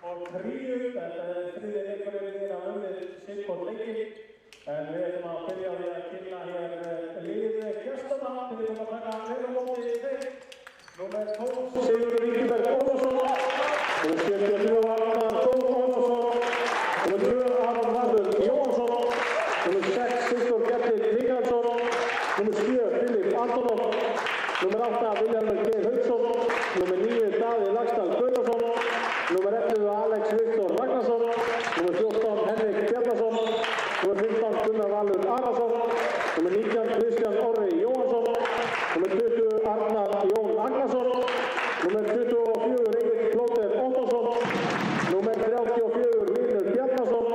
og Kríu, þetta er þriðji leikurinn við að unnið sitt leikinn. En við ætlum að byrja á því að kynna hér liðið gestanna. Við ætlum að taka vel á móti þeim. Númer 12 Sigurður Ingiberg Ólafsson, númer 73 Arnar Þór Ólafsson, númer 2 Aron Valur Jóhansson, númer 6 Sigþór Bjarni Mikaelsson, númer 7 Filip Antonov, númer 8 Vilhjálmur Geir Hauksson, númer 9 Daði Laxdal Guðnason, númer 11 Alex Viktor Ragnarsson, númer 14 Henrik Bjarnason, númer 15 Gunnar Valur Arason, númer 19 Kristján Orri Jóhansson, númer 20 Arnar Jón Agnarsson, númer 24 Egil Plóter Óttarsson, númer 34 Vinur Bjarnason,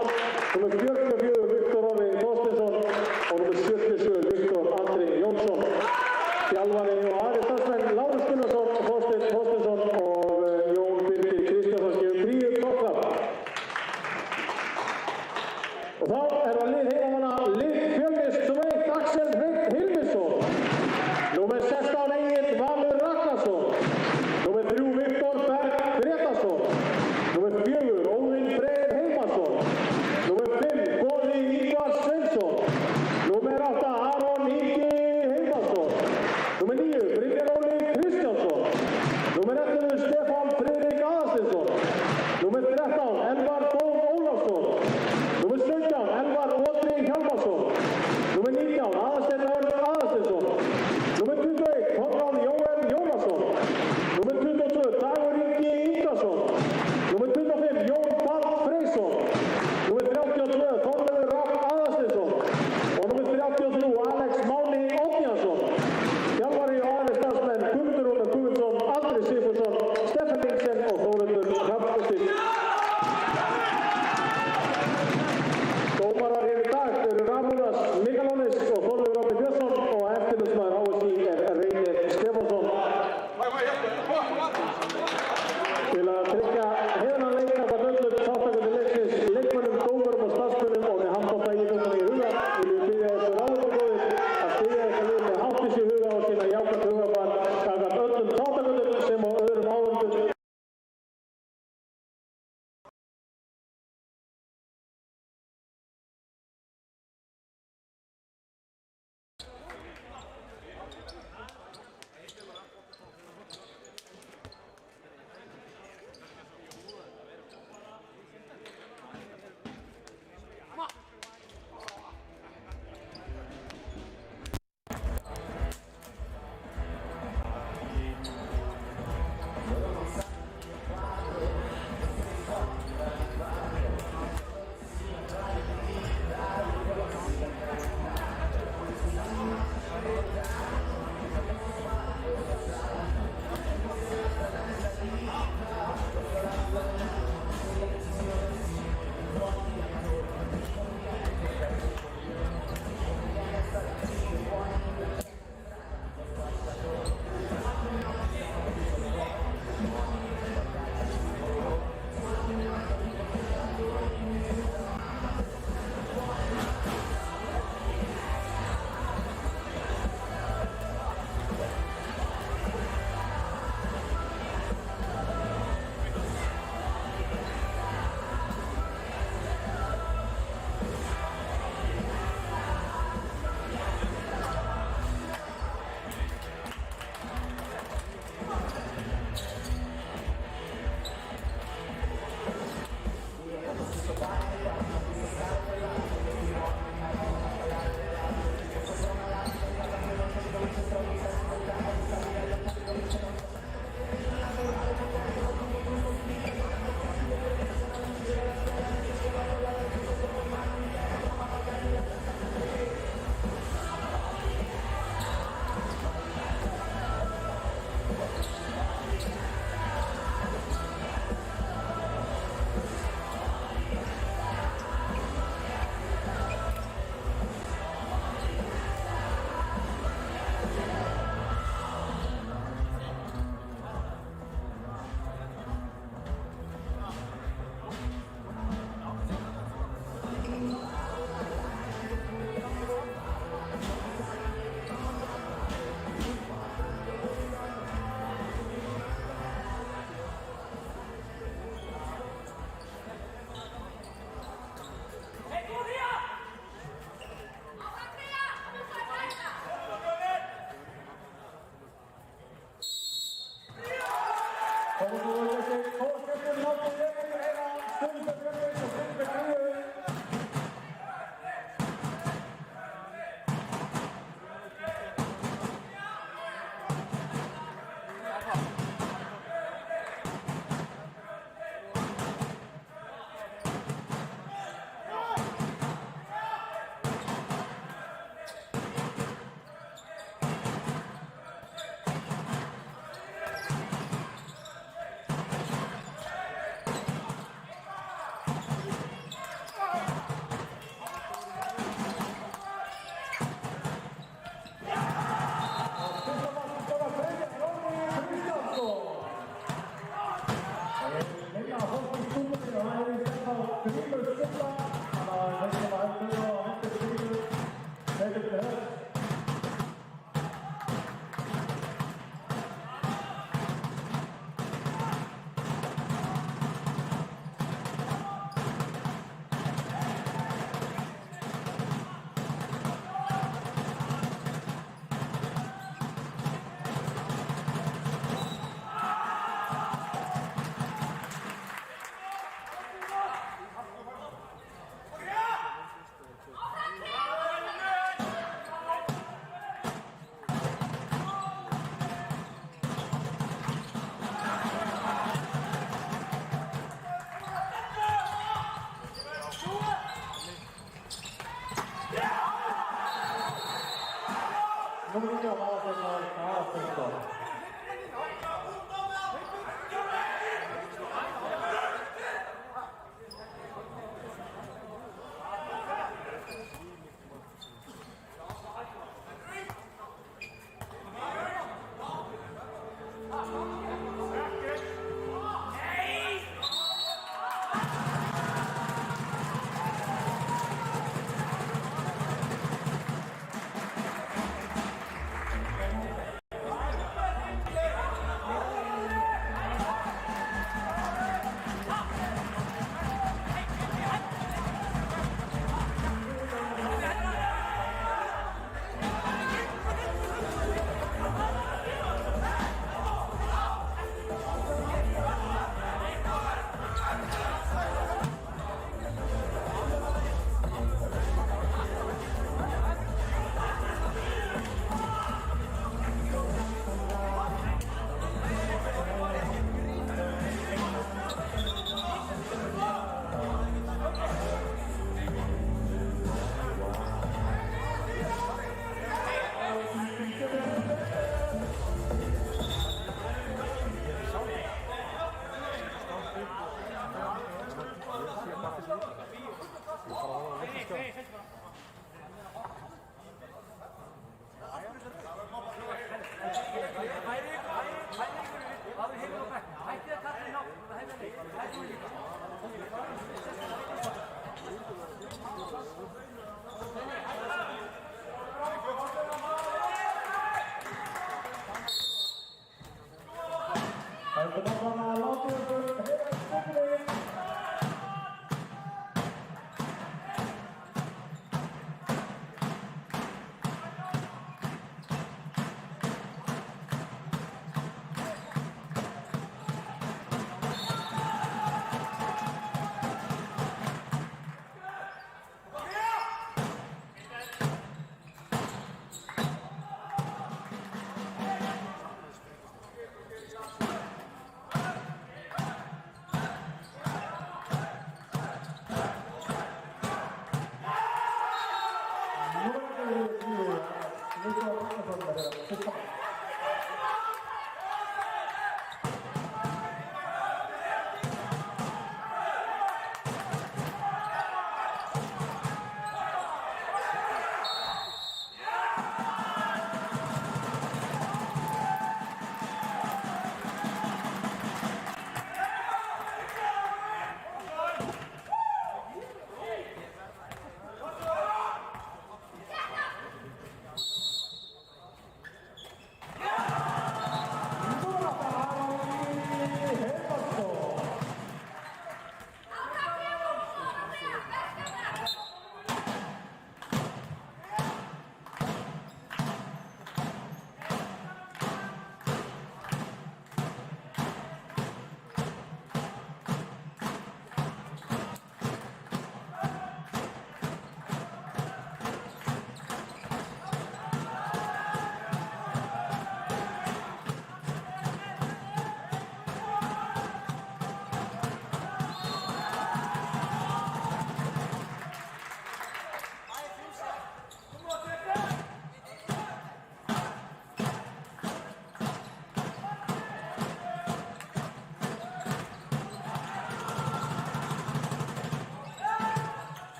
númer 44 Viktor Orri Þorsteinsson og númer 77 Viktor Andri Jónsson. Þjálfari og aðrir starfsmenn Lárus Gunnarsson, Þorsteinn Þorsteinsson og Jón Birgir Kristjánsson gefur Kríu toppnafn. Og þá er það lið heimamanna, lið Fjölnis sem 1 Axel Hreinn Hilmisson, númer 16 Egil Valur Ragnarsson, númer 3 Viktor Berg Gretarsson, númer 4 Óðinn Freyr Heimarsson, númer 5 Boði Ívar Sveinsson, númer 8 Aron Ingi Heimarsson, númer 9 Brynjar Óli Kristjánsson, númer 11 Stefán Friðrik Aðarsteinsson, númer 13 Elvar Þór Ólafsson, númer 17 Elvar Otri Hjálmarsson, númer 19 Aðarsteinn Örn Aðarsteinsson, númer 21 Konráð Jóel Jónasson, númer 22 Dagur Ingi Ingarsson, númer 25 Jón Páll Freysson, númer 32 Þorleifur Rafn Aðarsteinsson og númer 33 Alex Máni Oddjarsson. Þjálfari og aðrir starfsmenn Guðmundur Óli Guðmundsson, Andri Sigfússon, Stefán Lingsen og Þórhildur Hrafnsdóttir. Dómarar hér í dag eru Ramónas Mikalónis og Þorleifur Árni Björnsson og eftirlitsmaður HSÍ er Reynir Stefánsson. Til að tryggja heiðran leik gagnvart öllum þátttakendum leiksins, leikmönnum, dómurum og starfsmönnum og með handboltaíþróttina í huga viljum við biðja ykkur áhorfendur að styðja ykkar lið með háttvísi í huga og sýna jákvætt hugafar gagnvart öllum þátttakendum sem og öðrum áhorfendum. Comunque avanti al calcio.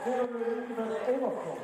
Sigurður Ingvar Ólafsson.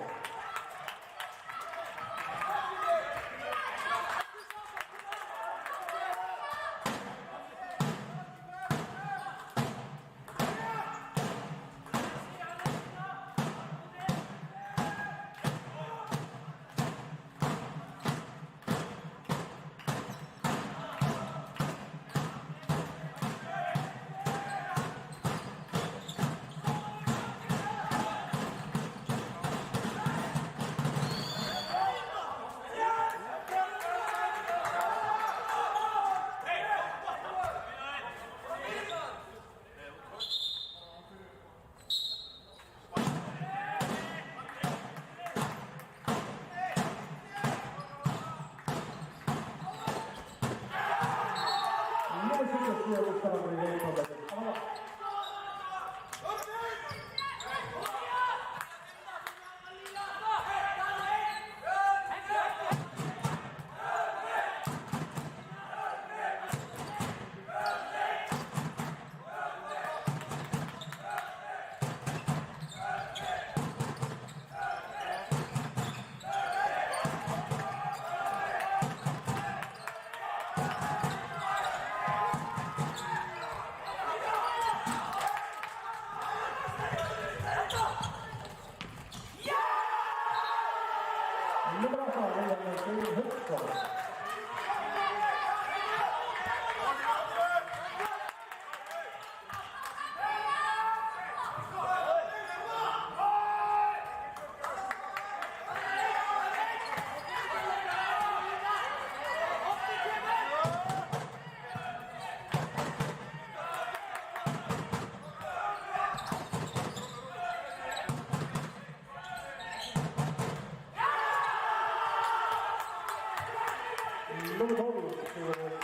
Nummer 12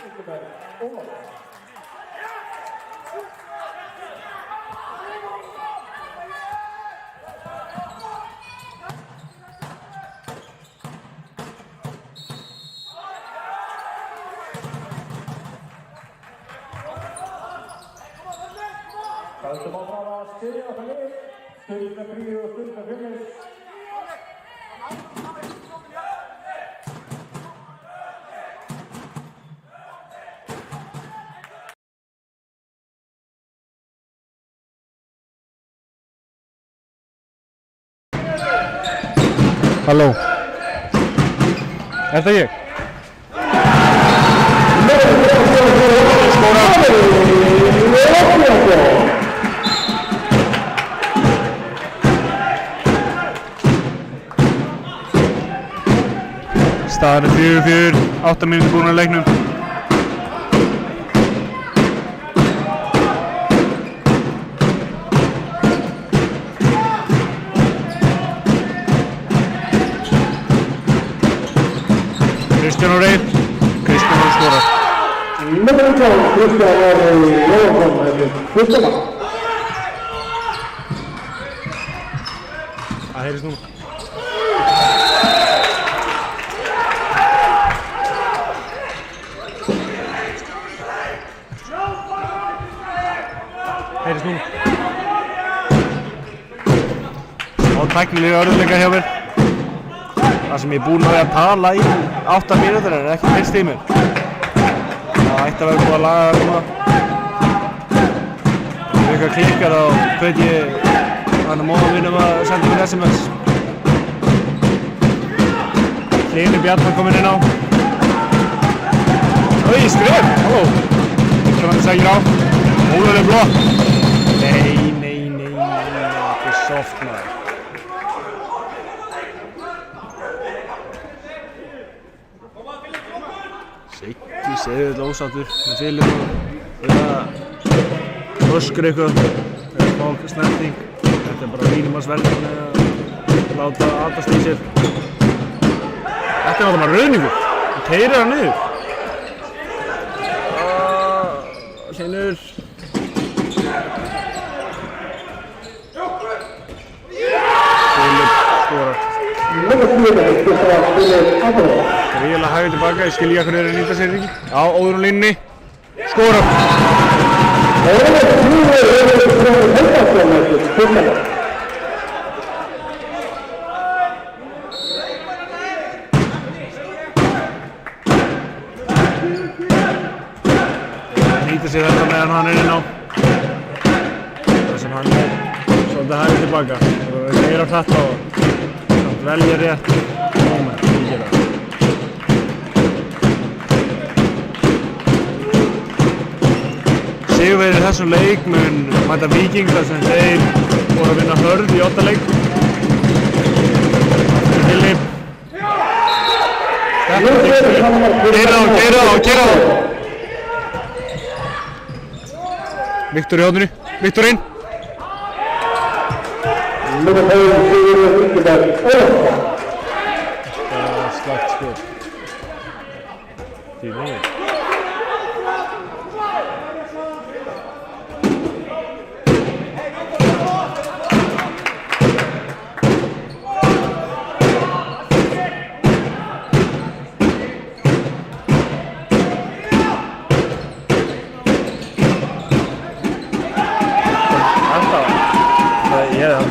Ingvar Ólafsson. Höldum áfram að styðja það lið, stund með fríu og stund með fjömmis. Halló, er það ég? Staðan er 4-4, 8 mínútur búin að leiknum. Kristján Reyr, Kristján skorar. Nummer 12 Kristján Ólafsson, Kristján. Það heyrist núna. Heyrist núna. Og tæknilega örðuleika hjá mér. Það sem ég er búinn að tala í 8 mínútur er ekki fyrst í mér. Það ætti að vera búið að laga það núna. Ef eitthvað klikkar þá hvet ég hann að móðum mínum að senda mér SMS. Hlynur Bjarnar kominn inn á. Oj, skref! Halló! Sem hann segir á. Óðurlega blokk. Nei, þetta er soft maður. Siggi segir þetta ósáttur með félögum eða öskur eitthvað eða smá snerting. Þetta er bara mínumarsverðin að láta aðast í sér. Þetta er náttúrulega rauningur. Það keyrir hann niður. Hlynur. Gríðarlega hægur tilbaka, ég skil ekki að hvernig þeir nýta sér ekki. Já, óður á línunni. Skora! sem hann svolítið hægir tilbaka og er að hratta og samt velja rétt moment til að gera. Sigurvegari í þessum leik mun mæta Víking þar sem þeir voru að vinna Hörð í 8 leik. Hilli. Keira á. Viktor í hóðinu. Viktor inn. Slagt skot. Því miður.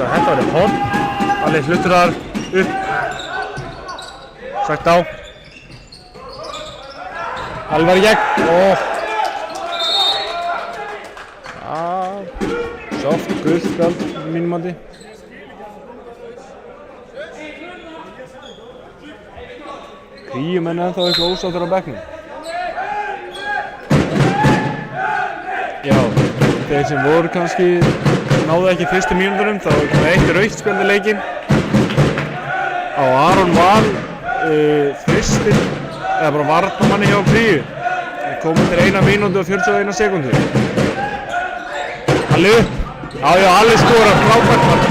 Þetta var horn, allir hlutur þar upp, sagt á, Alvar í gegn og soft gult spjald mínum mati. Kríumenn ennþá eitthvað ósáttur á bekknum. Já, þeir sem voru kannski náðu ekki fyrstu mínútunum, þá kom eitt rautt spjald í leikinn á Aron Val fyrstir, eða bara varnarmanni hjá Kríu. Þeir komu til 1 mínútu og 41 sekúndur. Alli upp, já, Alli skorar, frábært mark.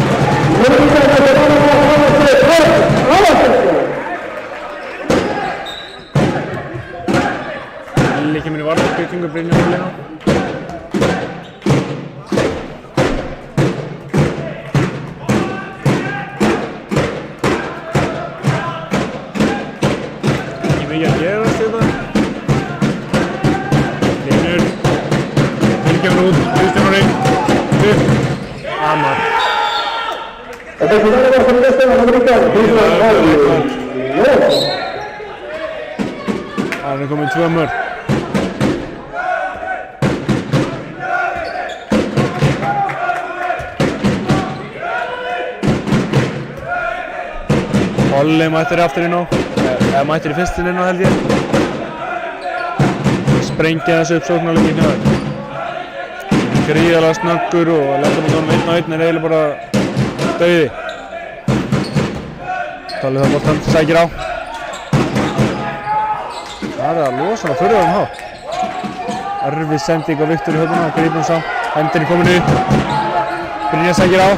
Alli kemur í varnarbyggtingu, Brynjar Hólina. Það er komin 2 mörk. Olli mættir aftur inn á, eða mættir í fyrstin inn á held ég. Sprengja þessu uppsóknarleiki hjá þér. Gríðarlega snöggur og að lenda með honum 1 á 1 er eiginlega bara dauði. Tolli það boltan, sækir á. Það er að losa hann á furðulegum hátt. Erfið sending á Viktor í hóðuna og grípum sá. Hendin er komin upp. Brynjar sækir á.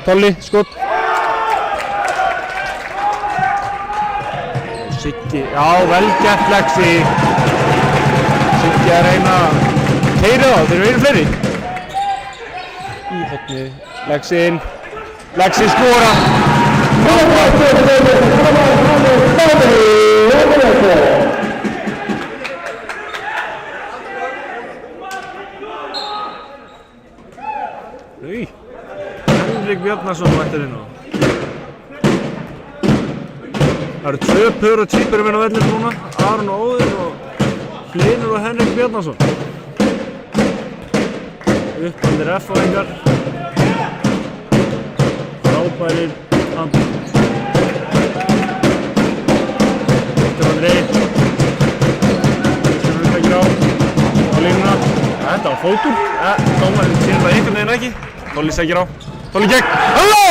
Tolli, skot. Siggi, já, vel gert Lexi. Siggi að reyna að keyra þá, þeir eru fleiri. Í hotni, Lexi inn. Lexi skora. Henrik Bjarnason mættir inn á. Það eru 2 pör og tvíburum inn á vellinum núna. Aron og Óðinn og Hlynur og Henrik Bjarnason. Uppaldir F-fáingar. Frábærir andar. Viktor Andrei. Kristján Rúdækir á línuna. Þetta var fótur. Dómarinn sér það einhvern veginn ekki. Tolli sækir á. Tolli gegn. Halló!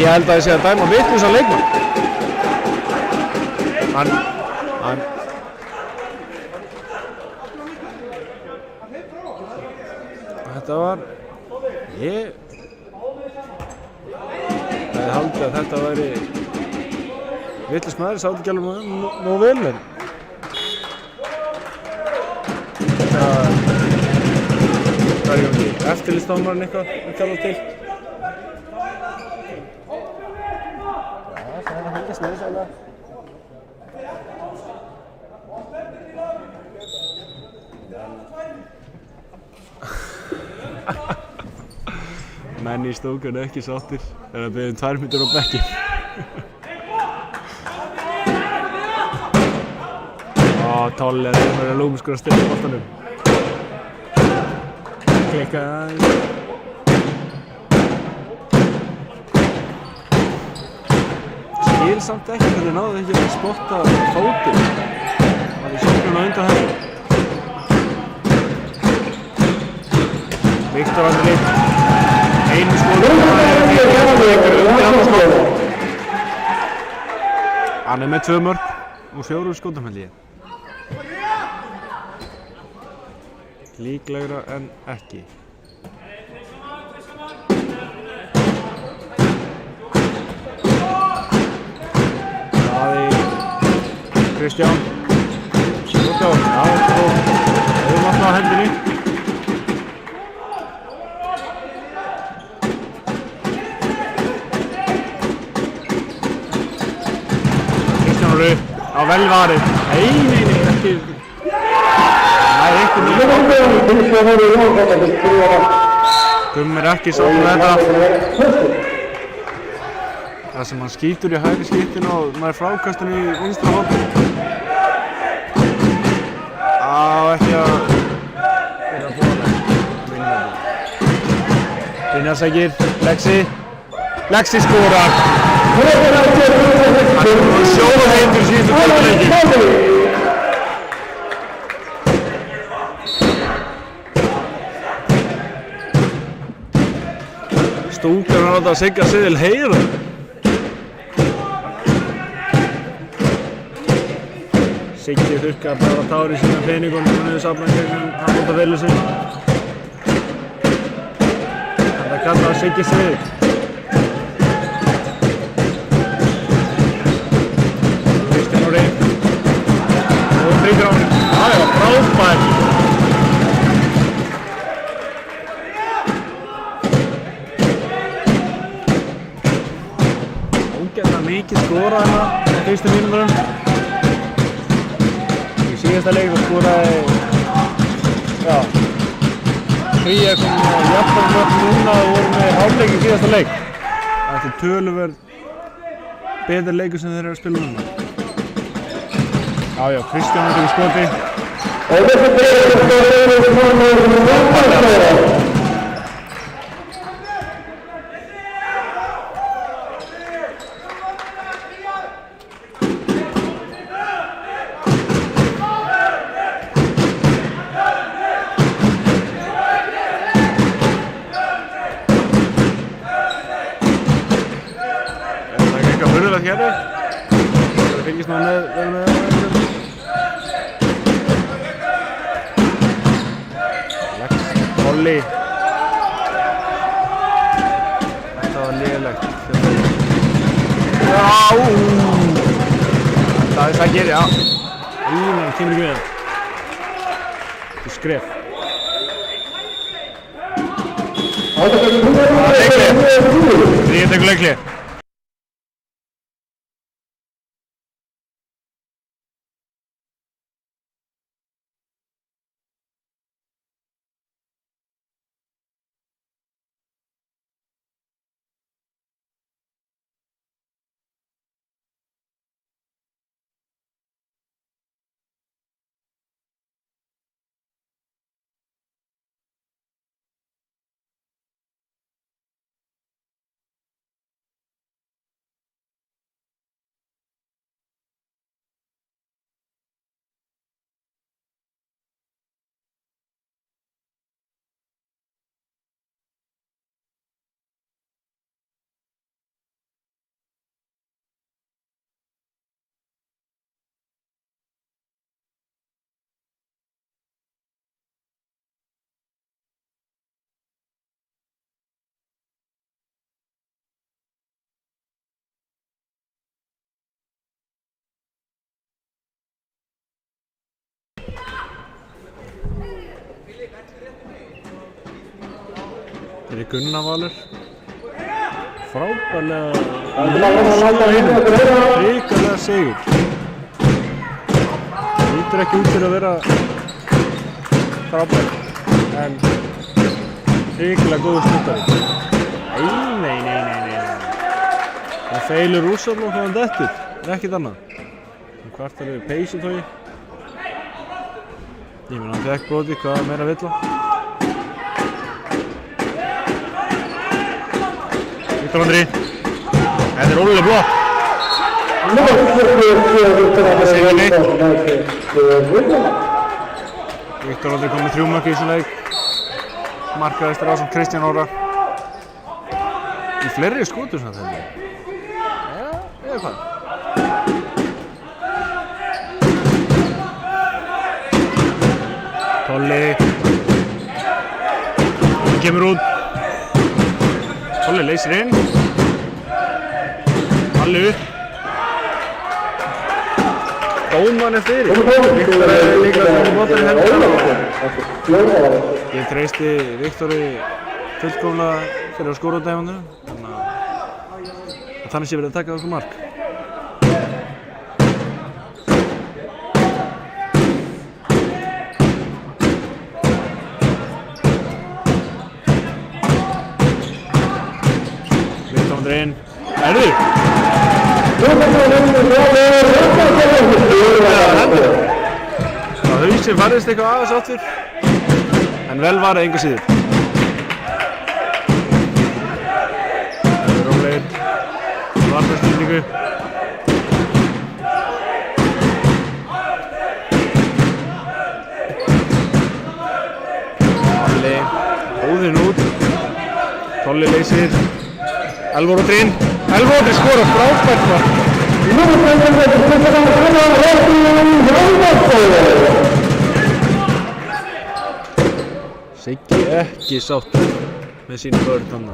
Ég held að ég sé að dæma vitlausan leikmann. Þetta var... Ég hefði haldið að þetta væri vitlaus maður, sá ekki alveg nógu vel en hvað er í gangi? Eftirlitsdómarinn eitthvað að kalla til? Já, það er að fylgjast með þessu alveg. Menn í stúkunni ekki sáttir er að biðja 2 mínútur á bekki. Toll er lúmskur að stilla boltanum. Klikka aðeins. Skil samt ekki hvernig náðu ekki að spotta fótinn. Það er sóknuna undan þessu. Viktor Andri. Einu skotum. Undir annar skotum. Hann með 2 mörk og 4 skotum held ég. Líklegra en ekki. Daði Kristján. Skotján. Já, og vatna á hendinni. Kristján Rauð á vel varið. Nei, ekki. Gummi er ekki sátt með þetta. Það sem hann skýtur í hægri skiptinu og maður frákastinu í vinstra horninu. Ekki að vera að bóla. Brynjarsækir, Lexi skorar. Hann sjóða heim fyrir síðustu kvöldleiki. Stúkan var átt að Sigga Siðil heyra. Siggi þurrkar bara tár í sína peningum og niður safnan gegnum handboltaferli sinn. Þetta kallar Siggi Siðil. Kristján Orri. Og tryggir á hann. Það var frábært. Mikið skorað hérna á fyrstu mínútunum. Í síðasta leik skoraði Kría kom jafnvel mörg núna og voru með hálfleik í síðasta leik. Þetta er töluverð betri leikur sem þeir eru að spila núna. Já, Kristján er ekki skoti. Það fylgist nú með Lex, Olli. Þetta var lélegt. Það er sækir, já. Íminn, kemur ekki með það. Þú skref. Það er leikli. Þríðtekur leikli. Þetta er Gunnar Valur. Frábærlega hrikalega sigur. Lítur ekki út fyrir að vera frábær, en hrikalega góður snuttari. Nei. Það feilur úrsafn og hann dettur, ekkert annað. Hvart er við peysutói. Ég meina hann fekk brotið, hvað meira vill hann? Viktor Andri. Þetta ólega blokk. Það segir neitt. Viktor Andri kom með 3 mörk í þessum leik. Markaðistur ásamt Kristján Orra. Í fleiri skotur samt held ég. Eða hvað? Tolli. Hann kemur út. Tolli leysir inn. Alli upp. Dóman fyrir. Viktor er líka fyrir bóttan í hendina. Ég treysti Viktori fullkomlega fyrir að skora út af honum. Þannig sé verið að taka okkur mark. Viktor Andri inn. Erður! Það hausinn færðist eitthvað aðeins áttur. En vel var það engu síður. Það er rólegir. Varnarstýringu. Alli. Óðinn út. Tolli leysir. Elfur og Trinn. Elfur og Trinn skorar frábært mark. Siggi ekki sáttur með sín börn hann.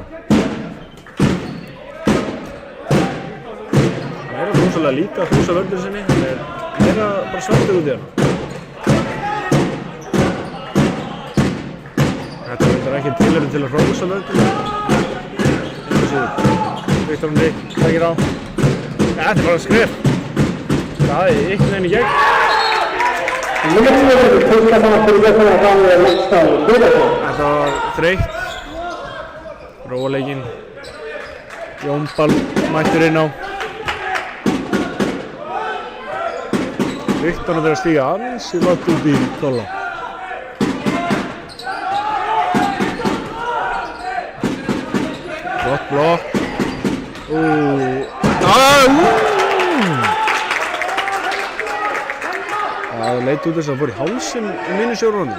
Hann er rosalega líka að húsa vörður sinni. Hann er meira bara svartur út í hann. Þetta er ekki tilhörinn til að hrósa vörður. Viktor Andri takir á. Þetta er bara skref. Það er einhvern veginn í gegn. Þetta var þreytt. Róleikinn. Jónball mættur inn á. Viktor Andri að stíga ansi látt út í Tolla. Gott blokk. Það leit út þess að það fór í hálsinn í mínu sjórunni.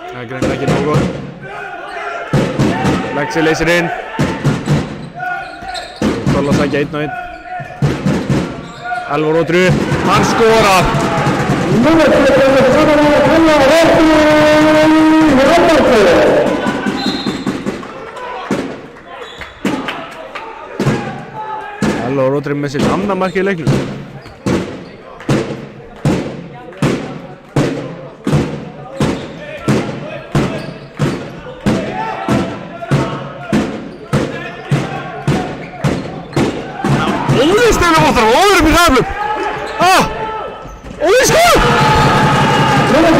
Það er greinilega ekki nógu gott. Lexi leysir inn. Tolla sækja 1-1. Elfur og Trú. Hann skorar! Elfur og Trú með sitt annað mark í leiknum. Óður upp í hraðflug! Óður skor! Óður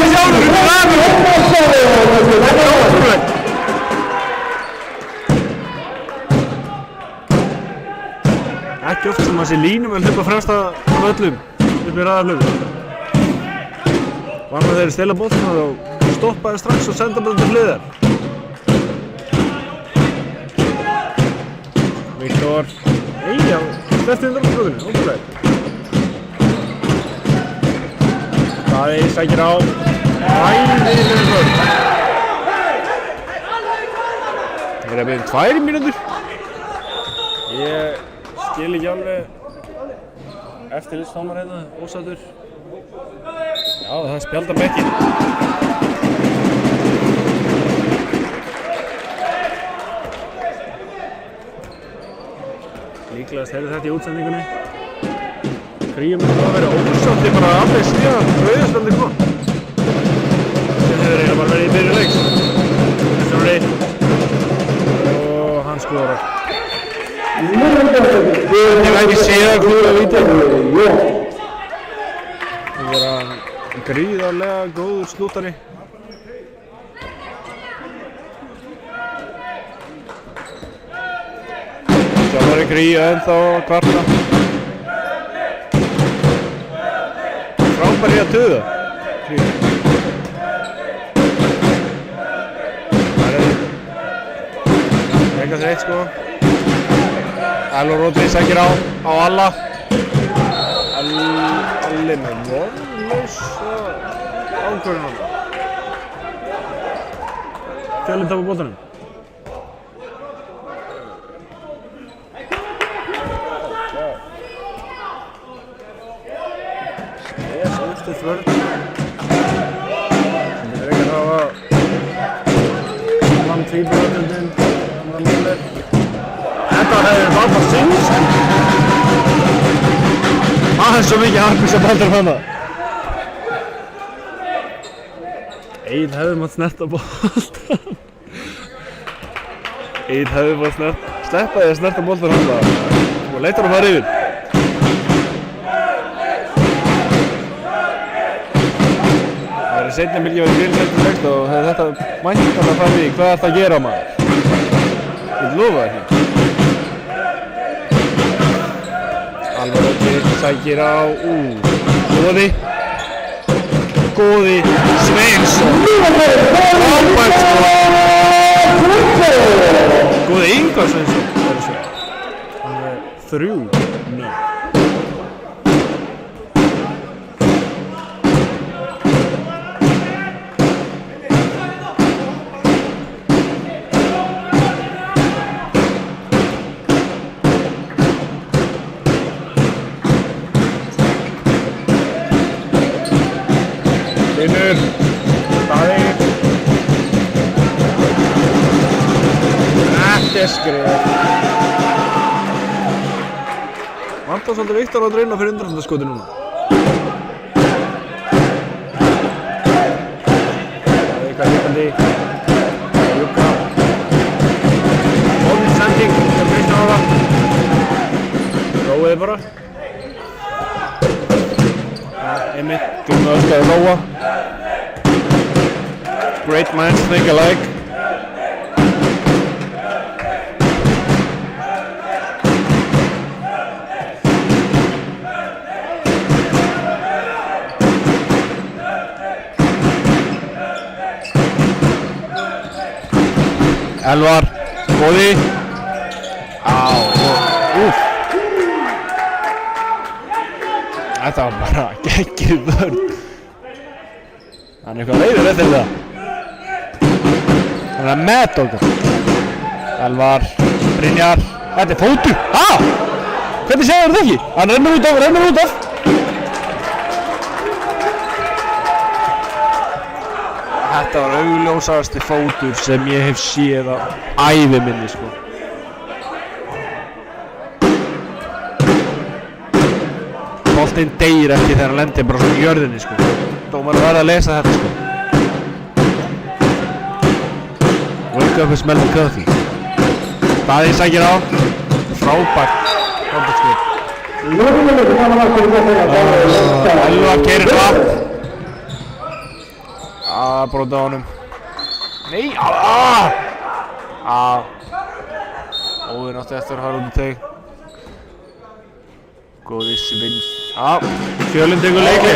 sjálfur upp í hraðflug! Þetta er ótrúlegt! Ekki oft sem að sé línum að hlaupa fremst af öllum upp í hraðflug. Var með þeirri stela boltan og stoppaði strax og senda boltan til hliðar. Viktor. Eyja. Þetta er undanfluginu, ótrúlega. Daði sækir á. Æði fyrir vörn. Það er að byrja 2 mínútur. Ég skil ekki alveg eftirlitsdómar hérna, ósáttur. Já, það spjaldar bekkinn. Líklegast heyrði þetta í útsendingunni. Kríum að vera ósátti bara alveg síðan rauðarspjaldið kom. Sem hefur eiginlega bara verið í byrjun leiks. Kristján Orri. Og hann skorar. Ég hef ekki séð að klúra víti. Það vera gríðarlega góður slúttari. Sjálfari Kríu ennþá að kvarta. Frábær í að tuða. Það er eitthvað þreitt sko. Elvar Rodri sækir á Alla. Alli með vonlausa ákvörðun hann. Fjölnir tapar boltanum. Uppstutt vörn. Sem er ekki að hafa langt tvíbrotundin. Þetta hefur bara syngst. Það er svo mikið harkvís að baldur hana. Egill hefði mátt snerta boltan. Egill hefði mátt sleppa því að snerta boltan hana. Og leitar að fara yfir. Það er seinna mikið verið fyrirsettur leikst og hefði þetta mæntan að fara í. Hvað er þetta að gera maður? Ég lofa það ekki. Elvar Rodri sækir á Góði Sveinsson. Frábært sko. Góði Ingvar Sveinsson. Hann er 3-0. Vinnur, Daði. Þetta er skrif. Vantar svolítið Viktor að reyna fyrir undanhandaskoti núna. Það er eitthvað hikandi. Júka. Óðins sending, það breytir á það. Róiði bara. Einmitt, Gunnar öskaði Róa. Great minds think alike. Elvar, Góði. Þetta var bara geggjuð vörn. Hann er eitthvað leiður eftir það. Hann er með okkur. Elvar, Brynjar. Þetta er fótur. Hvernig segir þetta ekki? Hann rennur út af. Þetta var augljósasti fótur sem ég hef séð á ævi minni sko. Boltinn deyr ekki þegar hann lendir bara svona í jörðinni sko. Dómarinn verður að lesa þetta sko. Wake up and smell the coffee. Daði sækir á. Frábært skot. Elvar keyrir hratt. Brota á honum. Nei! Óðinn átti eftir að fara út í teig. Góði Svins. Fjölnir tekur leikhlé.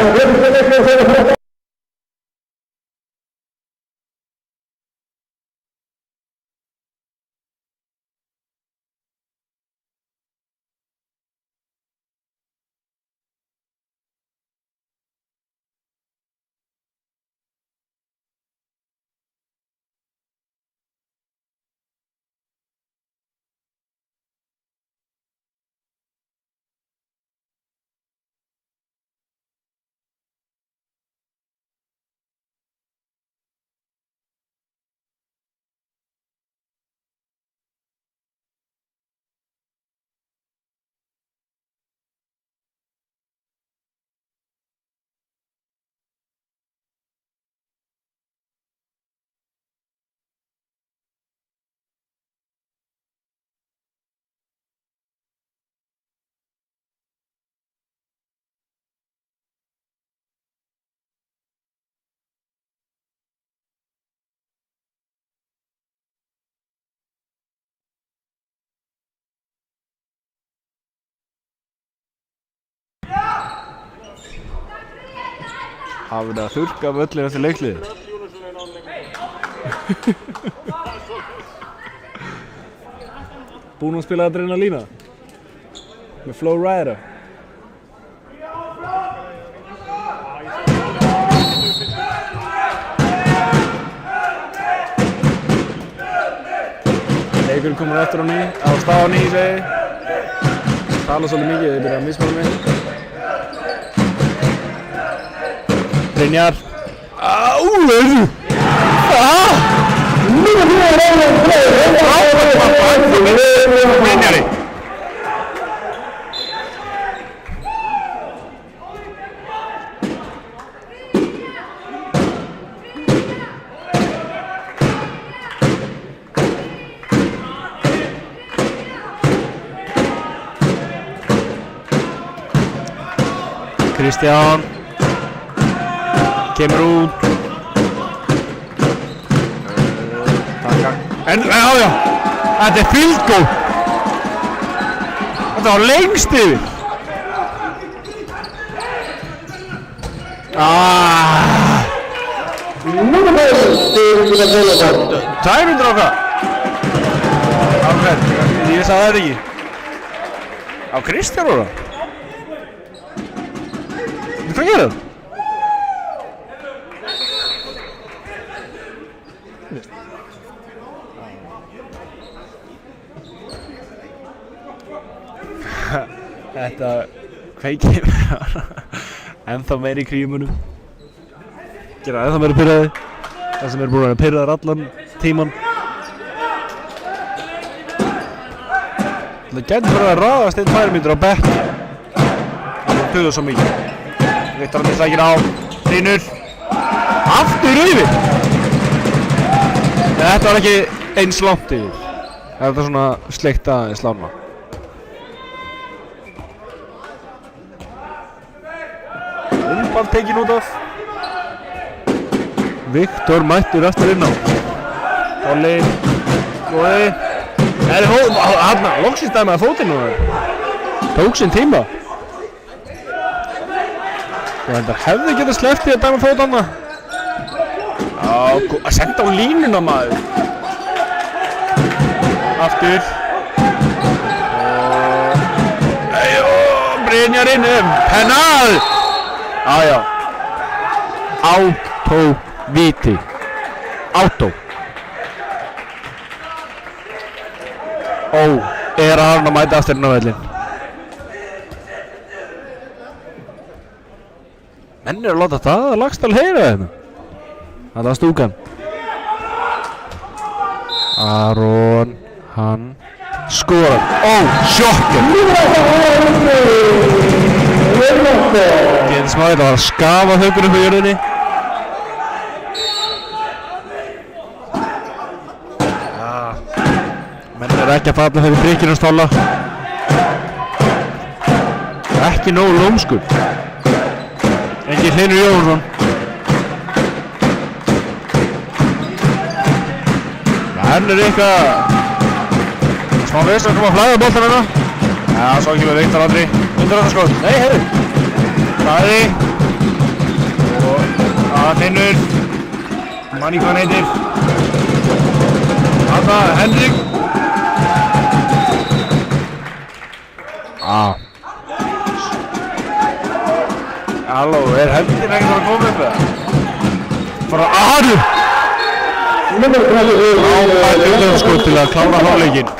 Hafa verið að þurrka völlin eftir leikliði. Búinn að spila Adrenalína með Flow Rider. Leikurinn komur eftir á stað á ný, segi. Tala svolítið mikið, þið byrja að mismæla mig. Brynjar. Brynjari. Kristján kemur út. En já, þetta er field goal. Þetta var lengst yfir. 200 á hvað? Á hvern? Ég sagði þetta ekki. Á Kristján úr það? Hvað gerir það? Þetta kveikir ennþá meiri í kríumunum. Gera ennþá meiri pirraði. Það sem búin að vera pirraðar allan tíman. Það gæti bara að raðast 1-2 mínútur á bekk. Það duður svo mikið. Vittarandi sækir á. Hrynur. Aftur yfir. Þetta var ekki eins langt yfir. Þetta er svona sleikt aðeins lána. Umband tekin út af. Viktor mættur aftur inn á. Olli. Góði. Hanna, loksins dæmaði fótinn núna. Tók sinn tíma. Þetta hefði getað sleppt í að dæma fót hana. Að senda á línuna maður. Aftur. Brynjar inn penal. Já. Átó víti. Átó. Er hann að mæta aftur inn á vellinn. Menn eru að láta það að Laxdal heyra þetta. Það var stúkan. Aron, hann skorar. Sjokker. Getur smáðið að var að skafa haugur upp á jörðinni. Menn eru ekki að falla fyrir prikinu stóla. Ekki nógu lómskur. Engin Hlynur Jóhansson. Hann er eitthvað smá veist að koma að flæða boltan hérna. Já, svo ekki með Viktor Andri. Undir þetta skot. Nei, heyrðu. Daði. Og Hlynur. Manni hvað hann heitir. Þarna, Henrik. Halló, hendin ekkert að koma upp eða? Fara aðru! Frábært skot til að klára hálfleikinn.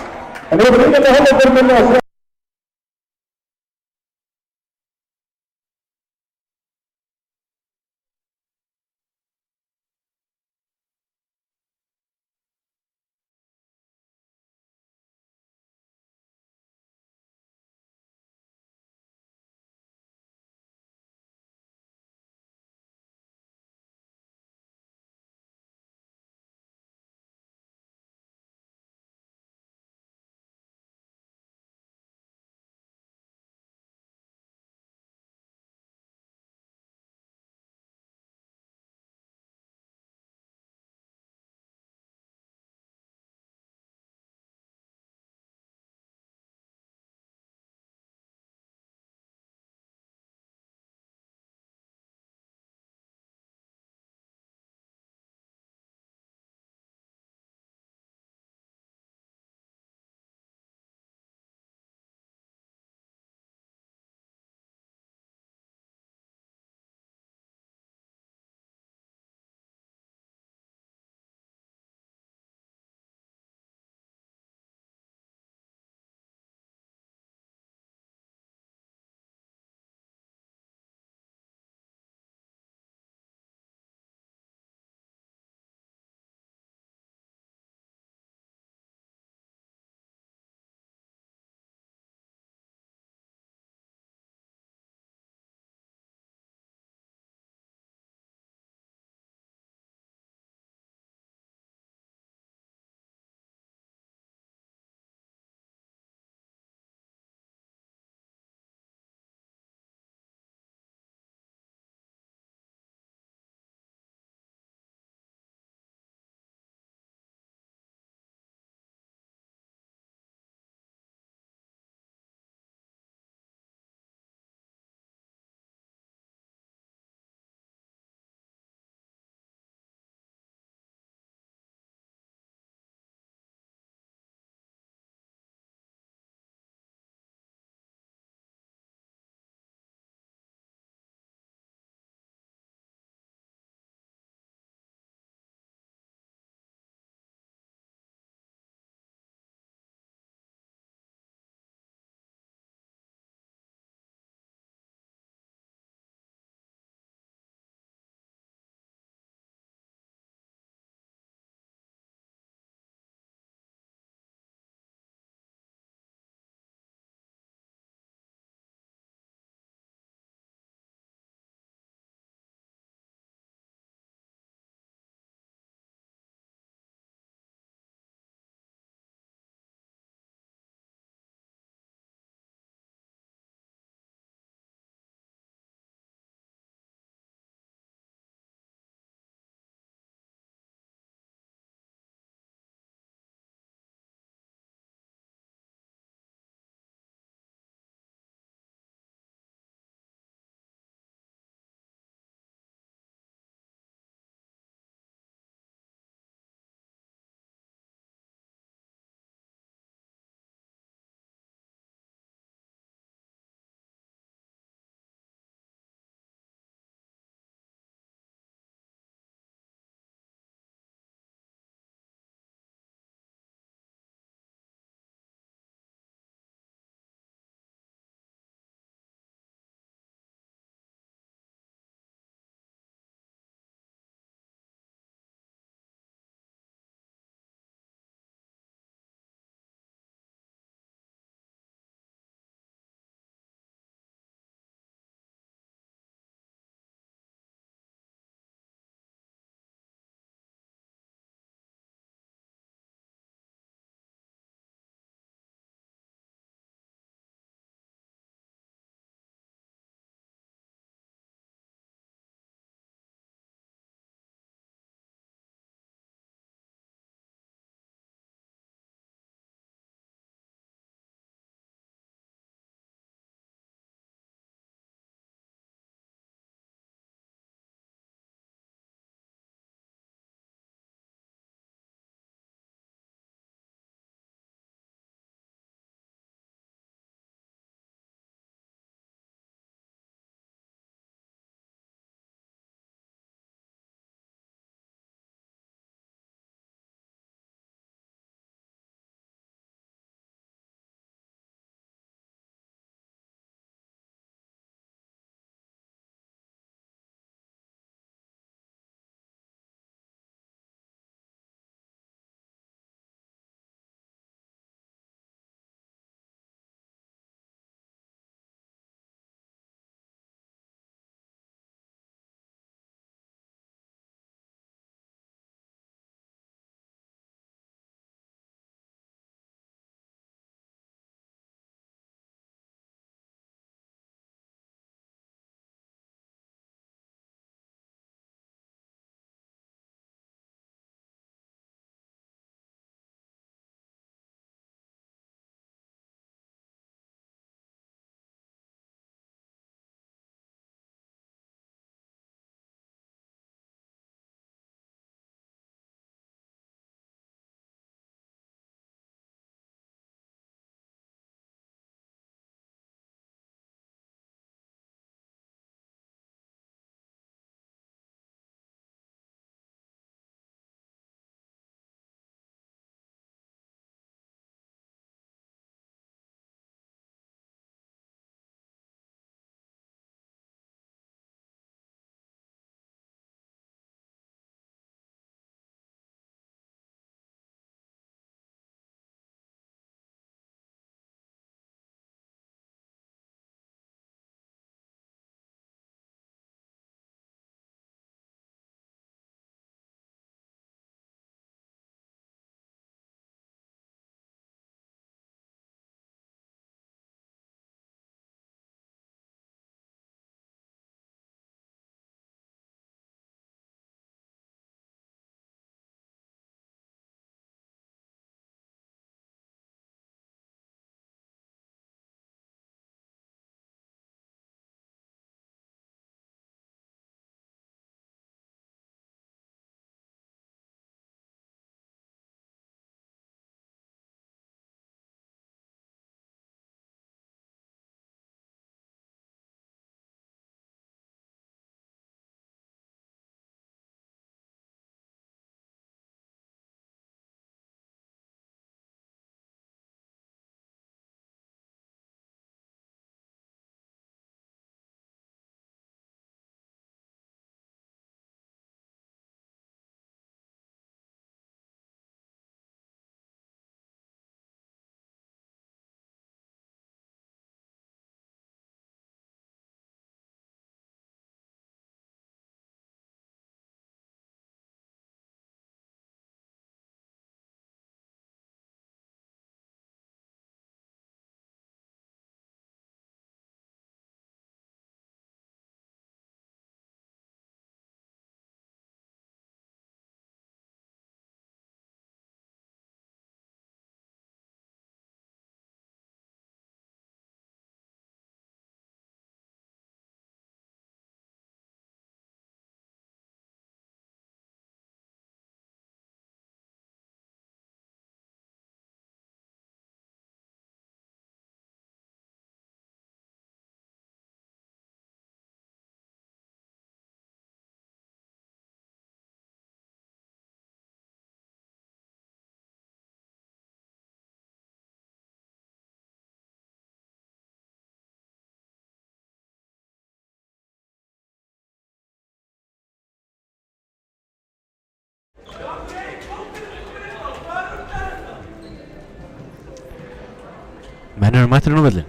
Menn eru mættir inn á völlinn.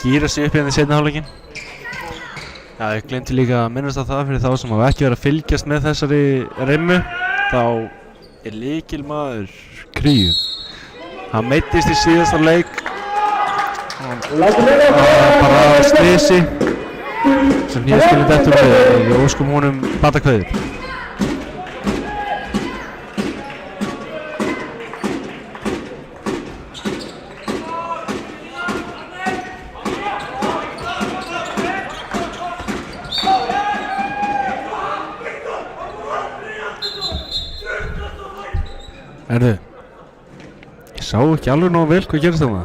Gýra sig upp hérna í seinni hálfleikinn. Já, ég glemti líka að minnast á það fyrir þá sem hafa ekki verið að fylgjast með þessari rimmu. Þá lykilmaður Kríu. Hann meiddist í síðasta leik. Bara slisi sem hníðskilin dettur við óskum honum batakveður. Erðu, ég sá ekki alveg nógu vel hvað gerist þarna.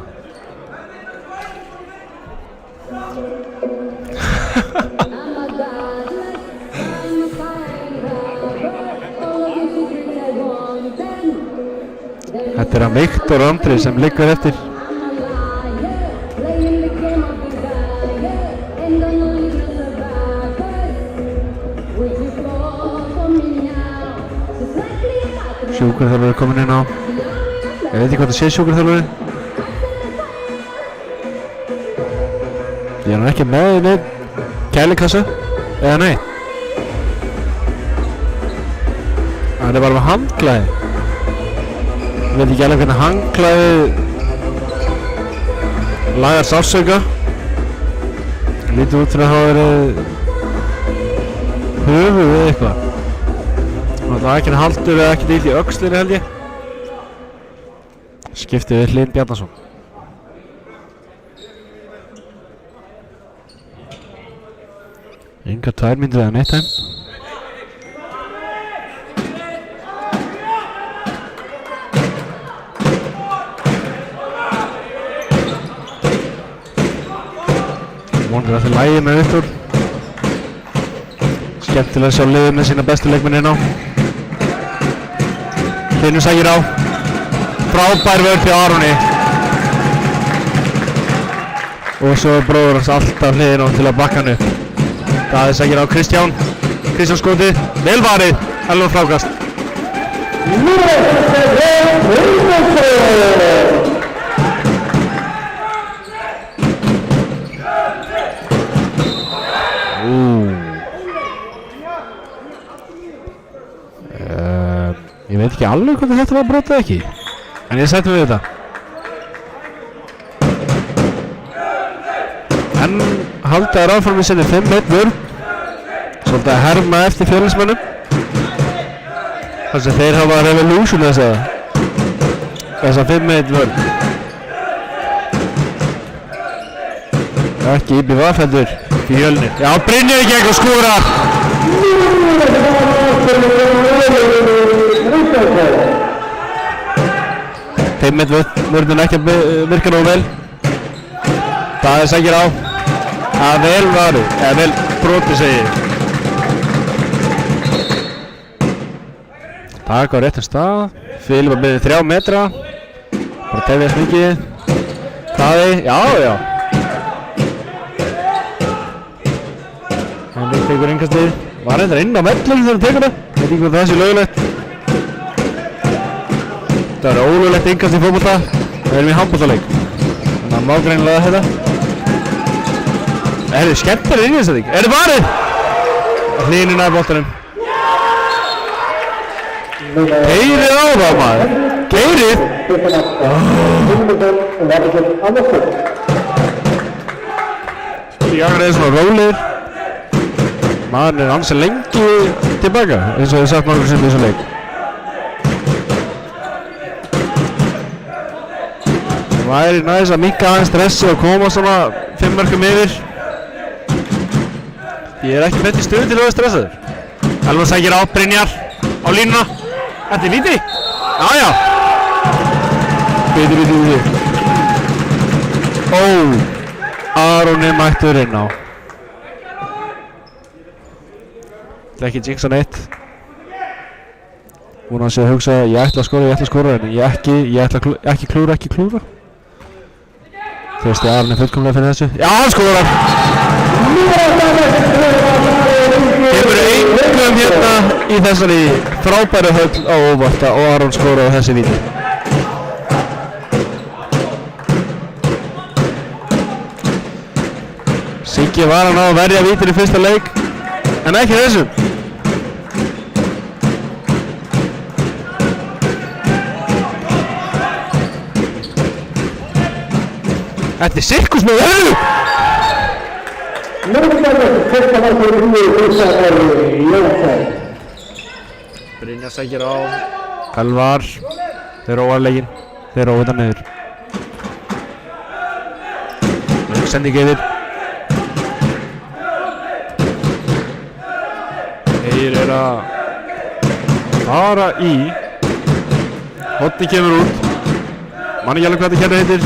Þetta er hann Viktor Andri sem liggur eftir. Sjúkraþjálfari er kominn inn á. Ég veit ekki hvað það sé sjúkraþjálfari. Ég er ekki með neitt kælikassa eða neitt. Hann er bara með handklæði. Ég veit ekki alveg hvernig handklæði lagar sársauka. Lítið út fyrir að hafa verið höfuð eða eitthvað. Það var ekki haldur eða ekki dýlt í öxlinni held ég. Skiptið við Hlyn Bjarnason. Engar 2 mínútur eða neitt þeim. Vonandi að það lægi með Viktor. Skemmtilega að sjá liðið með sína bestu leikmenn inn á. Hlynur sækir á. Frábær vörn hjá Aroni. Og svo er bróður hans alltaf hliðin á til að bakka hann upp. Daði sækir á Kristján. Kristján skotið. Vel varið. Alveg frákast. Ég veit ekki alveg hvort þetta var brotið ekki. En ég sætti við þetta. En haldaði áfram í sinni 5-1 vörn. Svolítið að herma eftir Fjölnismönnum. Þar sem þeir hafa revolution þessa 5-1 vörn. Ekki IBVF heldur Fjölnir. Já, Brynjar í gegn og skúrar. 5-1 vörnin ekki að virka nógu vel. Daði sækir á. Það vel varið, eða vel brotið segi ég. Takk á réttum stað. Filip að byrja 3 metra. Bara tefjast mikið. Daði, já. Hann tekur innkastið. Var reyndar inn á mellum þegar hann tekur það. Veit ekki hvað það sé lögulegt. Það er ólöglegt innkast í fótbolta. Við erum í handboltaleik. Þannig að má greinilega þetta. Er þið skemmtilega inn í þess að þig? Er þið varið? Hlynur nær boltanum. Geirið á það maður. Geirið? Jagar er svona rólegir. Maðurinn er ansi lengi tilbaka, eins og ég sagt nokkur sem í þessum leik. Það væri næs að minnka aðeins stressi og koma svona 5 mörkum yfir. Ég er ekki betur stuð til að vera stressaður. Elvar sækir á, Brynjar á línuna. Þetta er víti. Já. Víti. Aroni mættur inn á. Það er ekki jinxa neitt. Hún á sig að hugsa, ég ætla að skora, en ég ætla ekki klúra. Þú veist, Aron er fullkomlega fyrir þessu. Já, hann skorar! Kemur engum hérna í þessari frábæru höll á óvarta og Aron skorar á þessi víti. Siggi var að ná að verja vítin í fyrsta leik, en ekki þessum. Þetta er sirkus með öðru! Brynjar sækir á Elvar. Þeir róa leikinn. Þeir róa þetta niður. Sending yfir. Þeir eru að fara í. Hotni kemur út. Man ekki alveg hvað þetta hérna heitir.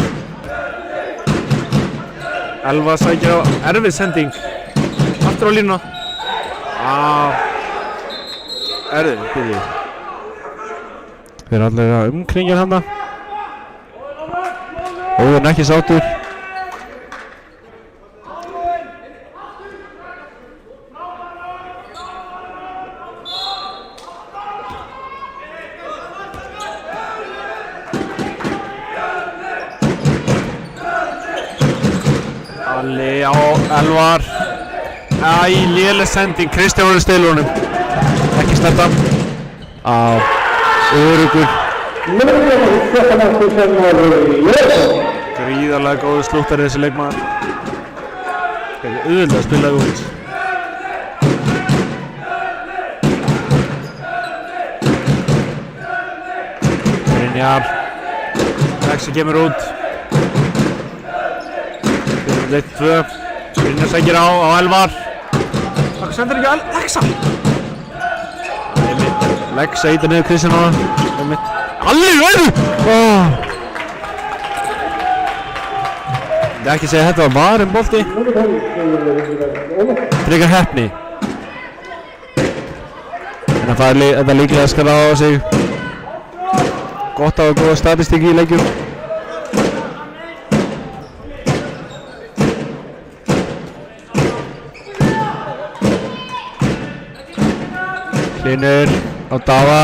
Elva sækir á erfið sending. Aftur á línuna. Erfið, byrjið. Þeir eru allir að umkringja þarna. Óðurinn ekki sáttur. Alli á Elvar. Léleg sending. Kristján var í stilunum. Ekki snerta. Örugur. Gríðarlega góður slúttari þessi leikmaður. Þetta er auðvitað að spila út. Brynjar. Lexi kemur út. 1-2. Brynjar sækir á Elvar. Það sendur ekki Lexa. Lexa ítir niður Kristján á það. Alli veiðu! Ég ekki segja að þetta var varinn bolti. Frekar heppni. En það er þetta líklega skal á sig. Gott að hafa góða statistík í leikjum. Hlynur á Daða.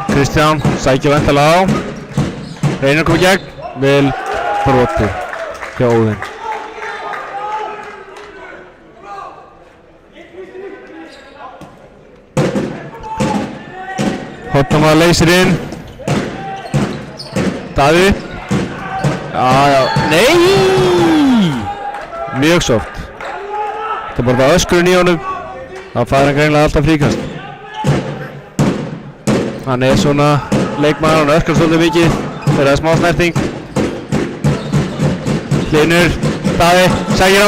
Kristján sækir væntanlega á. Reynir að koma í gegn. Vel brotið hjá Óðinn. Hotnamaður leysir inn. Daði. Nei! Mjög soft. Þetta er bara öskurinn í honum. Þá fær hann greinilega alltaf fríkast. Hann er svona leikmaður, hann öskar svolítið mikið. Þeirra smá snerting. Hlynur, Daði, sækir á,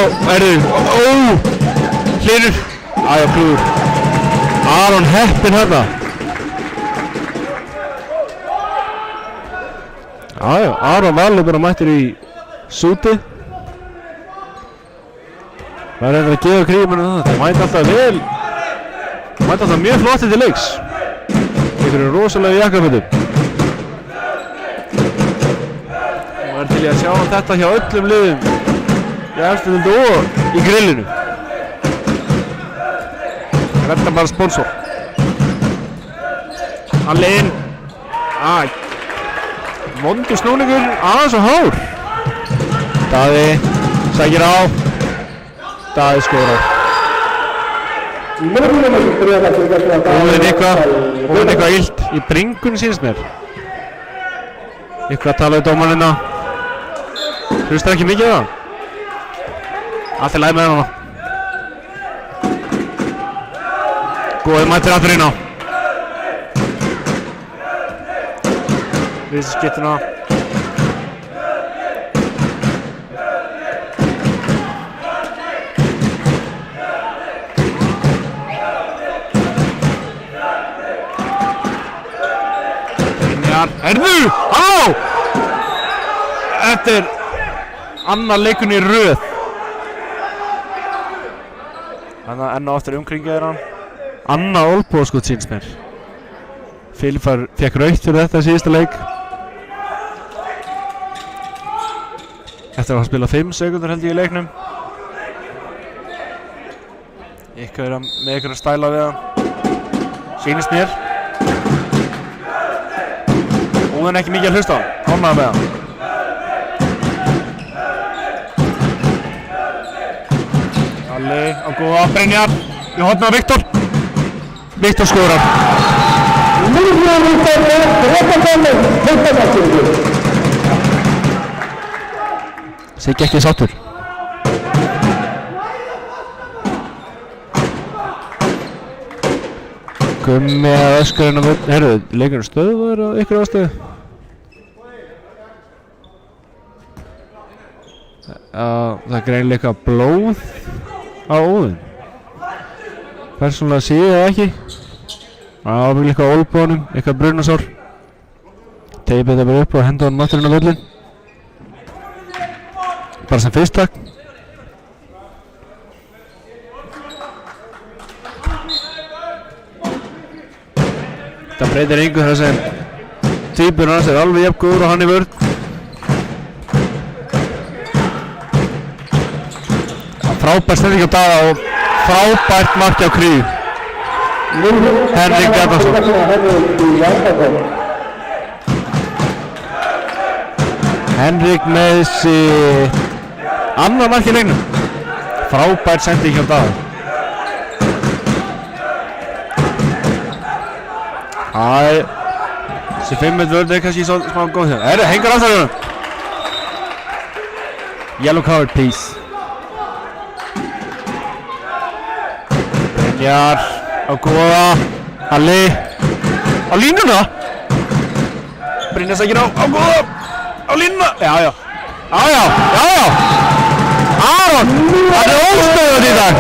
Hlynur, klúður. Aron heppinn hérna. Aron Valur bara mættir í súti. Það er eitthvað að gefa kríuminu það. Það mæti alltaf vel. Það mæti alltaf mjög flottið til leiks. Einhverjum rosalega jakkafötum. Það er til ég að sjá þetta hjá öllum liðum. Í efstu deildu og í grillinu. Þetta er bara sponsor. Alli inn. Vondur snúningur, aðeins og hár. Daði sækir á. Daði skorar. Óðinn eitthvað illt í bringunni sínst mér. Eitthvað að tala um dómarina. Hlustar ekki mikið á það? Allt er læg með hana. Góðið mættir aftur inn á. Við skiptuna. Erðu! Halló! Þetta er annar leikunni í röð. Þannig að enn og aftur umkringið hann. Anna olbúaskot sínst mér. Filipar fekk rautt fyrir þetta síðasta leik. Eftir að spila 5 sekundur held ég í leiknum. Eitthvað er með ykkur að stæla við hann. Sýnist mér. Óðinn ekki mikið að hlusta á hann. Ánægður með hann. Alli á góða, Brynjar í hornið á Viktor. Viktor skorar. Siggi ekki sáttur. Gummi að öskarinn á völd. Herru, leikurinn stöðvar á ykkur ástöðu? Það er greinleika blóð á Óðinn. Persónulega sé ég það ekki. Það var mjög eitthvað á olbónum, eitthvað brunasár. Teipið þetta bara upp og henda honum aftur inn á völlinn. Bara sem fyrst takk. Það breytir engu þar sem týpur hans alveg jafn góður og hann í vörn. Frábært stending á Daða og frábært mark á Kríu. Henrik Bjarnason. Henrik með sitt annað mark í leiknum. Frábært sending á Daða. Þessi 5 met vörð er kannski smá góð þér. Hengar aftur í honum. Yellow card please. Brynjar á góða. Halli á línuna. Brynjar sækir á góða. Á línuna. Já. Aron, hann er óstöður í dag.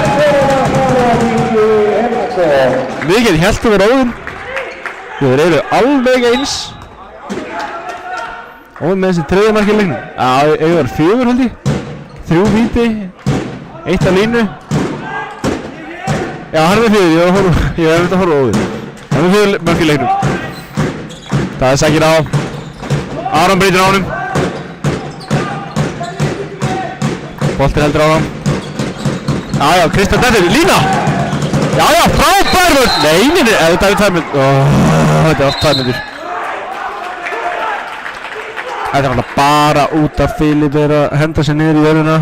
Mikið heldur við Óðinn. Þeir eru alveg eins. Óðinn með þessi 3. mark í leiknum. Það var 4 held ég. 3 víti, 1 á línu. Já, hann er 4, ég hef eftir að horfa á Óðinn. Hann er 4 mark í leiknum. Það er sækir á. Aron breytir á honum. Boltinn heldur á hann. Já, Kristján Dettir, lína! Já, frábær vörn! Nei, þetta er 2 mínútur. Þetta er allt 2 mínútur. Þetta er alltaf bara út af Filip er að henda sér niður í jörðina.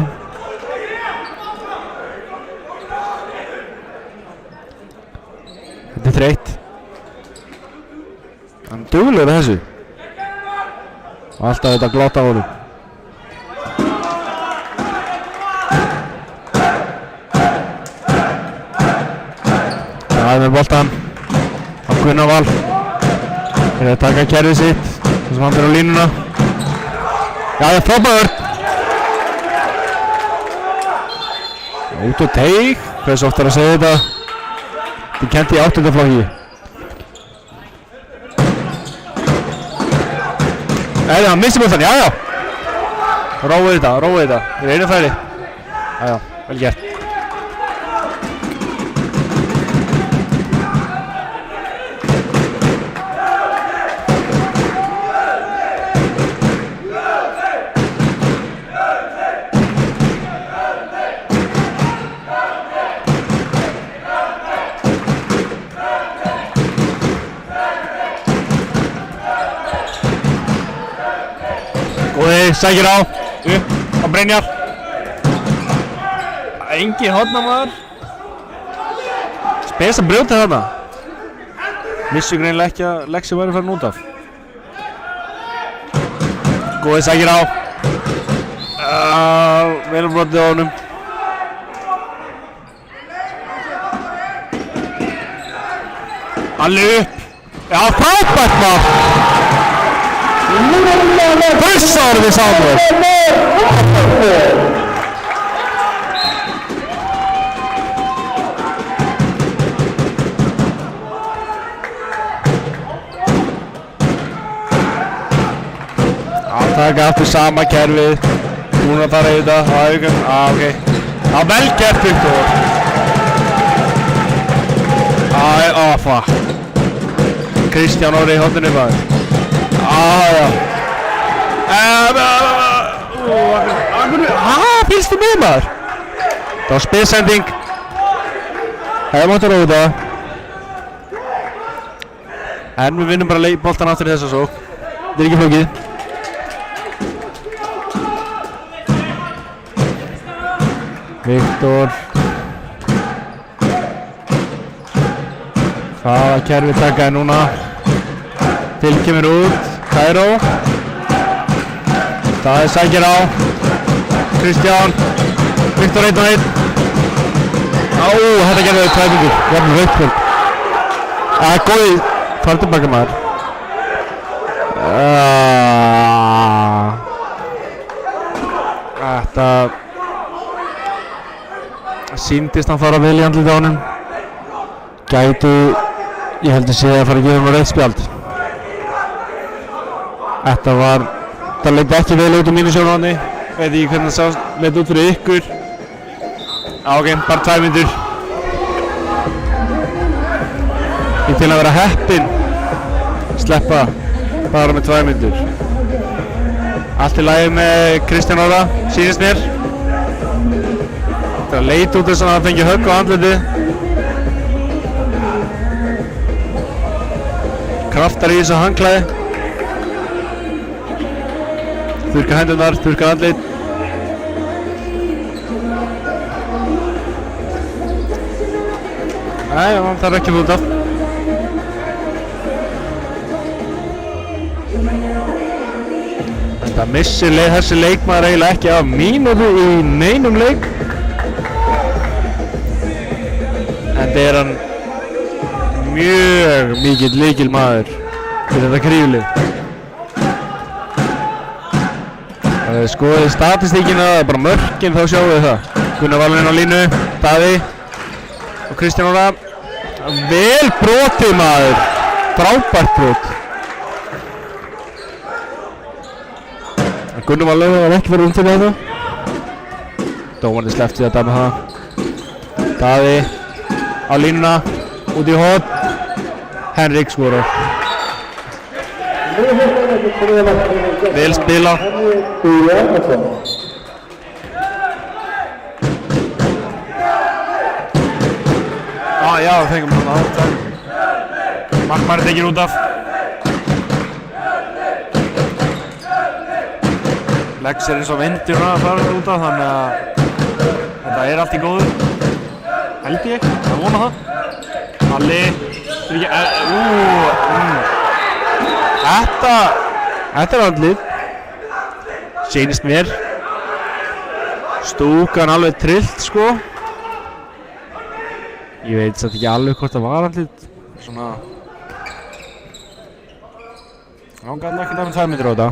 Þetta er þreytt. Hann er duglegur að þessu. Og alltaf þetta glott á honum. Það er með boltan á Gunnar Val. Þeir að taka kerfið sitt þar sem hann fyrir á línuna. Já, frábær. Út og teig. Hversu oft er að segja þetta? Þetta er kennt í 8. flokki. Hann missi boltan, já. Róið þetta. Við erum færi. Já, vel gert. Sækir á, upp á Brynjar. Engin hornamaður. Spes að brjóta þarna. Vissu greinilega ekki að Lexi væri farin út af. Góði sækir á. Vel brotið á honum. Alli upp. Já, frábært maður. Pussar við Samuel. Taka aftur sama kerfið. Búin að fara í þetta á augun. Ok. Já, vel gert Viktor. Fuck. Kristján Orri í hóttinu maður. Já. Fylgst þið með maður? Það var spilsending. Hefði mátt að róða það. En við vinnum bara boltan aftur í þessa sók. Þetta er ekki flókið. Viktor Hvaða kerfi takaði núna? Kemur út, Kairó. Daði sækir á. Kristján. Viktor 1-1. Þetta gerði tæmingur. Jafnir rauðspjöld. Góði. Fara tilbaka maður. Þetta sýndist hann fara vel í andlitið á honum. Gætu, ég held að sé að fara að gefa hann rauðspjald. Það leit ekki vel út úr mínu sjónarhorni. Veit ekki hvernig það leit út fyrir ykkur. Ok, bara 2 mínútur. Ég til að vera heppinn. Sleppa bara með 2 mínútur. Allt í lagi með Kristján Orra, sýnist mér. Það leit út þess að hann fengi högg á andlitið. Kraftar í þessu handklæði. Þurrka hendurnar, þurrka andlit. Nei, hann þarf ekki að út af. Þetta missir þessi leikmaður eiginlega ekki af mínútu í neinum leik. En það hann mjög mikill lykilmaður fyrir þetta kríflið. Skoðið statistíkina, það bara mörkin, þá sjáum við það. Gunnar Valurinn á línu, Daði og Kristján Orra. Vel brotið maður, frábært brot. Gunnar Valurinn var ekki verið fyrir þetta. Dómarinn sleppti að dæma það. Daði á línuna, út í horn. Henrik skorar. Vel spila. Já, fengum hann að þetta. Markmaður tekinn út af. Lex eins og vindur að fara út af, þannig að þetta allt í góðu. Held ég, að vona það. Alli, Þetta andlið. Sýnist mér. Stúkan alveg trillt sko. Ég veit satt ekki alveg hvort það var andlið. Svona. Hann gæti ekki með 2 mínútur á þetta.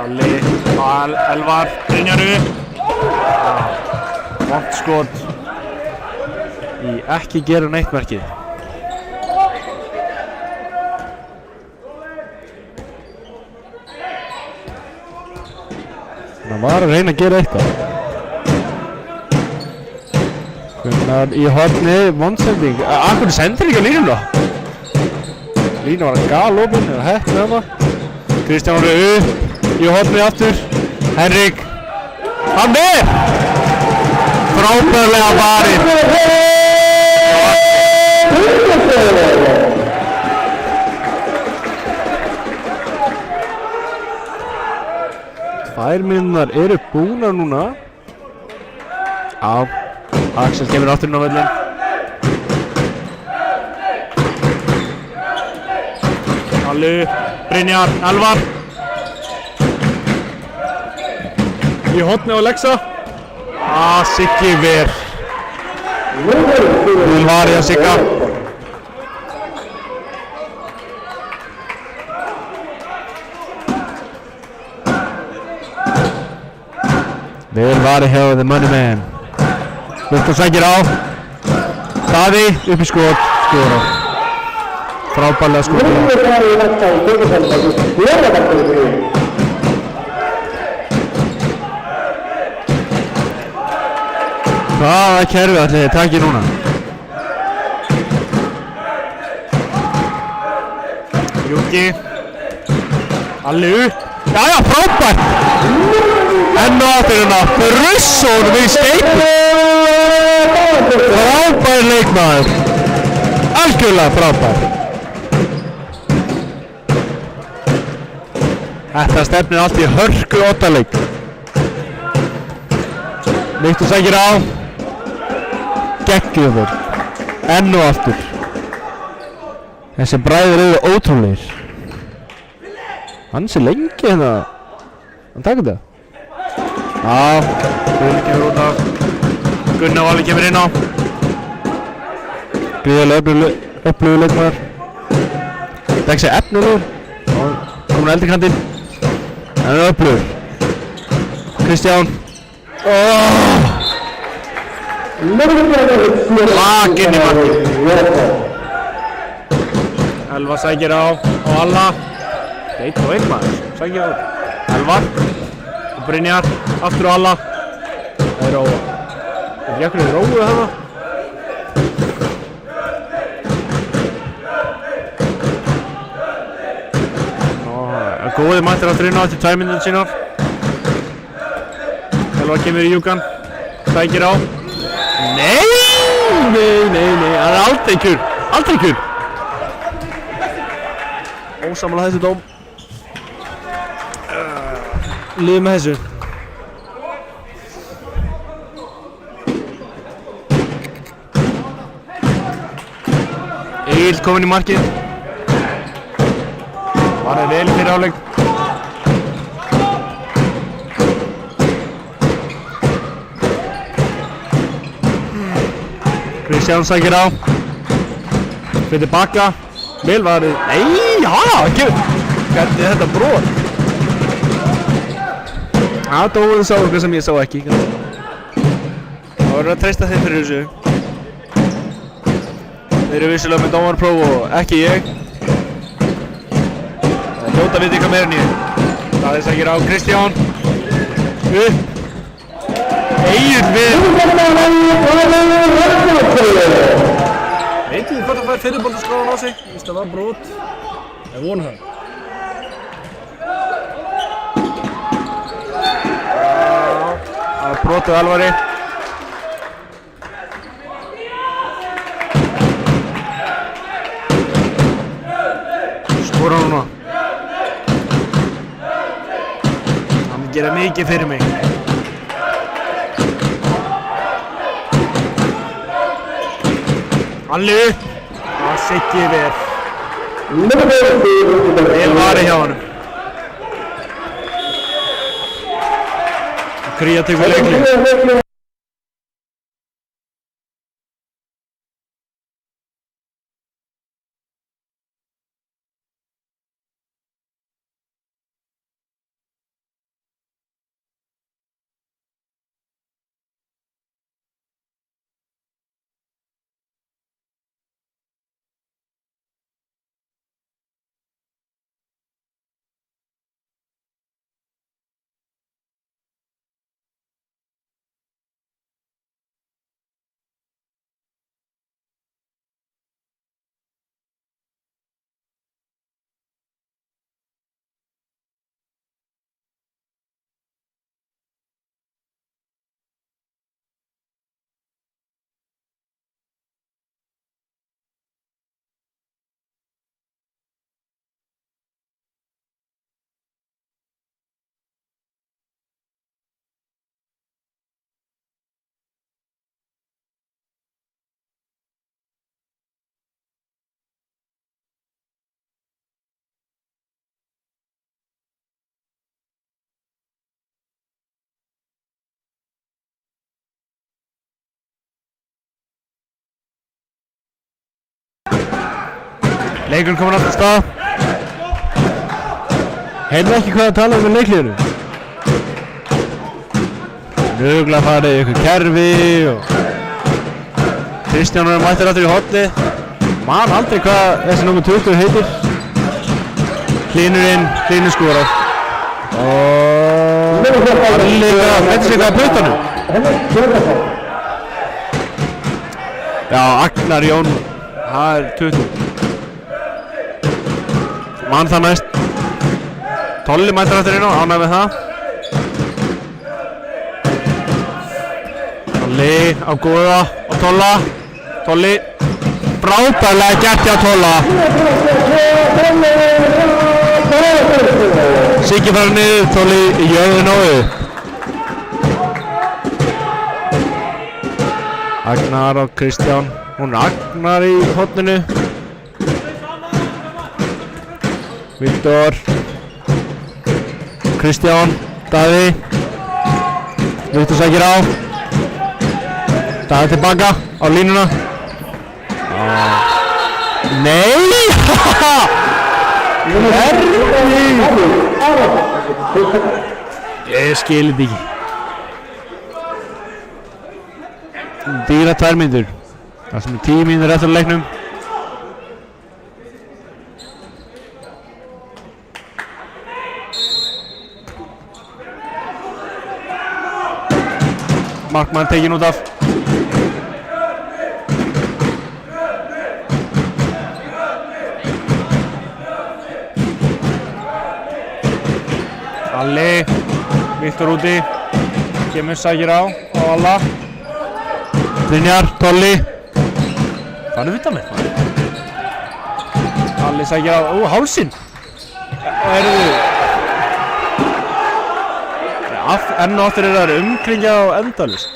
Alli, Elvar, Brynjaru. Vont skot. Í ekki gera neitt merkið. Það var að reyna að gera eitthvað. Gunnar í horni, vondsending. Akkur sendir ekki á línuna. Lína var að galopin eða hett með hana. Kristján Orri upp í horni aftur. Henrik. Hann er! Frábærlega varið. 2 mínútur eru búnar núna. Axel kemur aftur inn á völlinn. Allu, Brynjar, Elvar. Í horni á Lexa. Siggi ver. Vel varið að Sigga. Vel varið hjá the money man. Viktor sækir á. Daði upp í skot. Skorar. Frábærlega skot. Hvaða kerfi ætli þið takið núna? Júki. Alli upp. Jæja, frábært! Enn og aftur hérna. Russón við skeipu. Frábær leikmaður. Algjörlega frábær. Þetta stefnir allt í hörku 8 leik. Viktor sækir á. geggjuð vörn. Enn og aftur. Þessi bræður eru ótrúlegir. Hann sé lengi hérna. Hann takur þetta. Já, Guðli kemur út af. Gunnar Valli kemur inn á. Gríðarlega öflugur leikmaður. Það ekki segja efnulegur. Komin á eldri kantinn. Hann er öflugur. Kristján. Lakinn í markið. Elva sækir á Alla. 1-1 maður, sækir á Elva og Brynjar, aftur á Alla. Það er Róa. Það er jakkur í Róu þarna. Góði mættir aftur inn á eftir 2 mínútur sínar. Elva kemur í júkan, sækir á. Nei, hann er aldrei kjur. Ósammála þessu dóm. Líður með þessu. Egil kominn í markið. Varði vel í fyrri hálfleik. Kristján sækir á. Fyrir tilbaka. Vel varði. Nei, hvernig er þetta brot? Dómarinn sá eitthvað sem ég sá ekki. Það verður að treysta þeim fyrir þessu. Þeir eru vissulega með dómarapróf og ekki ég. Það hljóta að vita eitthvað meira en ég. Það sækir á Kristján. Upp. Egil við. Veit ég hvort það fær fyrirboltaskráðan á sig? Ég veist að það var brot. Ég vona það. Það var brotið Alvari. Skora núna. Það mun gera mikið fyrir mig. Alli upp. Það sitt ég vel. Vel varið hjá honum. Kría tekur leikling. Leikurinn kominn aftur af stað. Heyrðu ekki hvað að tala um með leikliðinu? Örugglega farið í eitthvað kerfi og Kristján er mættur aftur í hornið. man aldrei hvað þessi nummer 20 heitir. Hlynur skorar. Og þetta sé hvað að plötunum. Já, Agnar Jón. Það er 20. Man það næst. Tolli mættur aftur inn á, ánægð með það. Tolli á góða og Tolla. Tolli. Frábærlega gert hjá Tolla. Siggi fara niður, Tolli í jöðun og upp. Agnar og Kristján. Hún Agnar í horninu. Viktor. Kristján. Daði. Viktor sækir á. Daði tilbaka á línuna. Nei! Ég skil þetta ekki. Dýra 2 mínútur. Það sem 10 mínútur eftir leiknum. Markmann tekinn út af. Alli, Viktor úti, kemur sækir á Alla. Brynjar, Tolli. Það er utan með. Alli sækir á, hálsinn. Enn og aftur það umkringja á endalaust.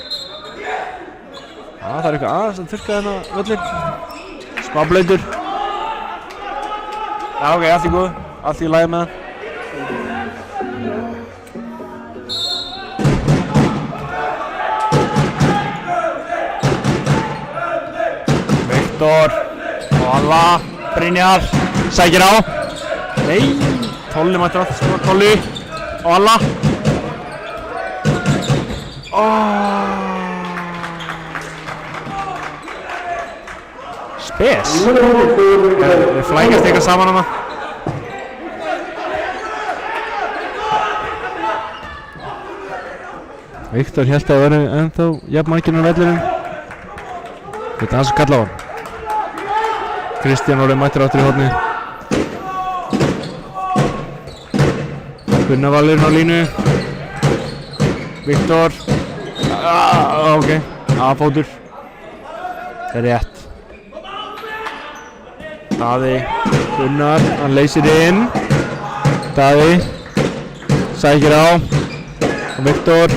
Það er eitthvað aðeins að þurrka þennan völlinn. Smá blautur. Já, ok, allt í góðu. Allt í lagi með hann. Viktor og Alla. Brynjar sækir á. Nei, Tolli mættir aftur. Tolli og Alla. Spes. Við flækast eitthvað saman hana. Viktor hélt að vera ennþá jafnmarginn á vellinum. Þetta hans að kalla á hann. Kristján orðið mættir áttur í horni. Gunnar Valurinn á línu. Viktor. Ok, aðfótur. Það er rétt. Daði, Gunnar, hann leysir inn. Daði, sækir á. Og Viktor.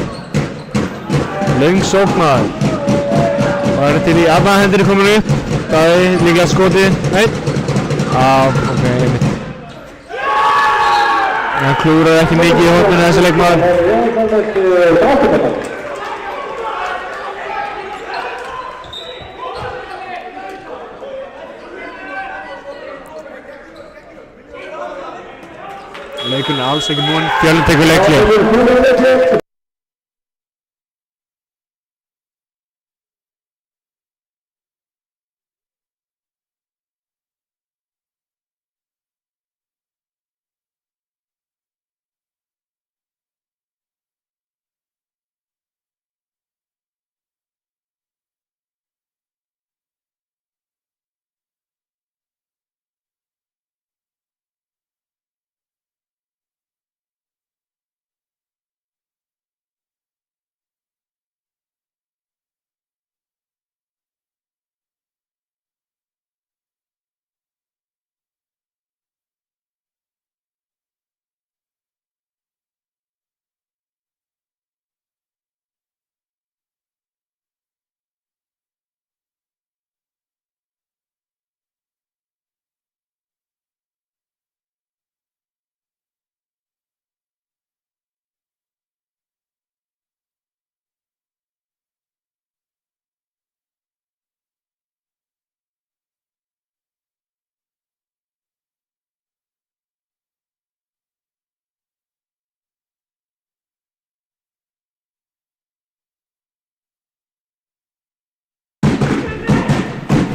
Löng sóknar. Það er til í annað hendinni komin upp. Daði, líklega skotið. Nei. Ok, einmitt. Hann klúraði ekki mikið í horninu þessi leikmaður. Leikurinn er alls ekki búinn. Fjölnir tekur leikhlé.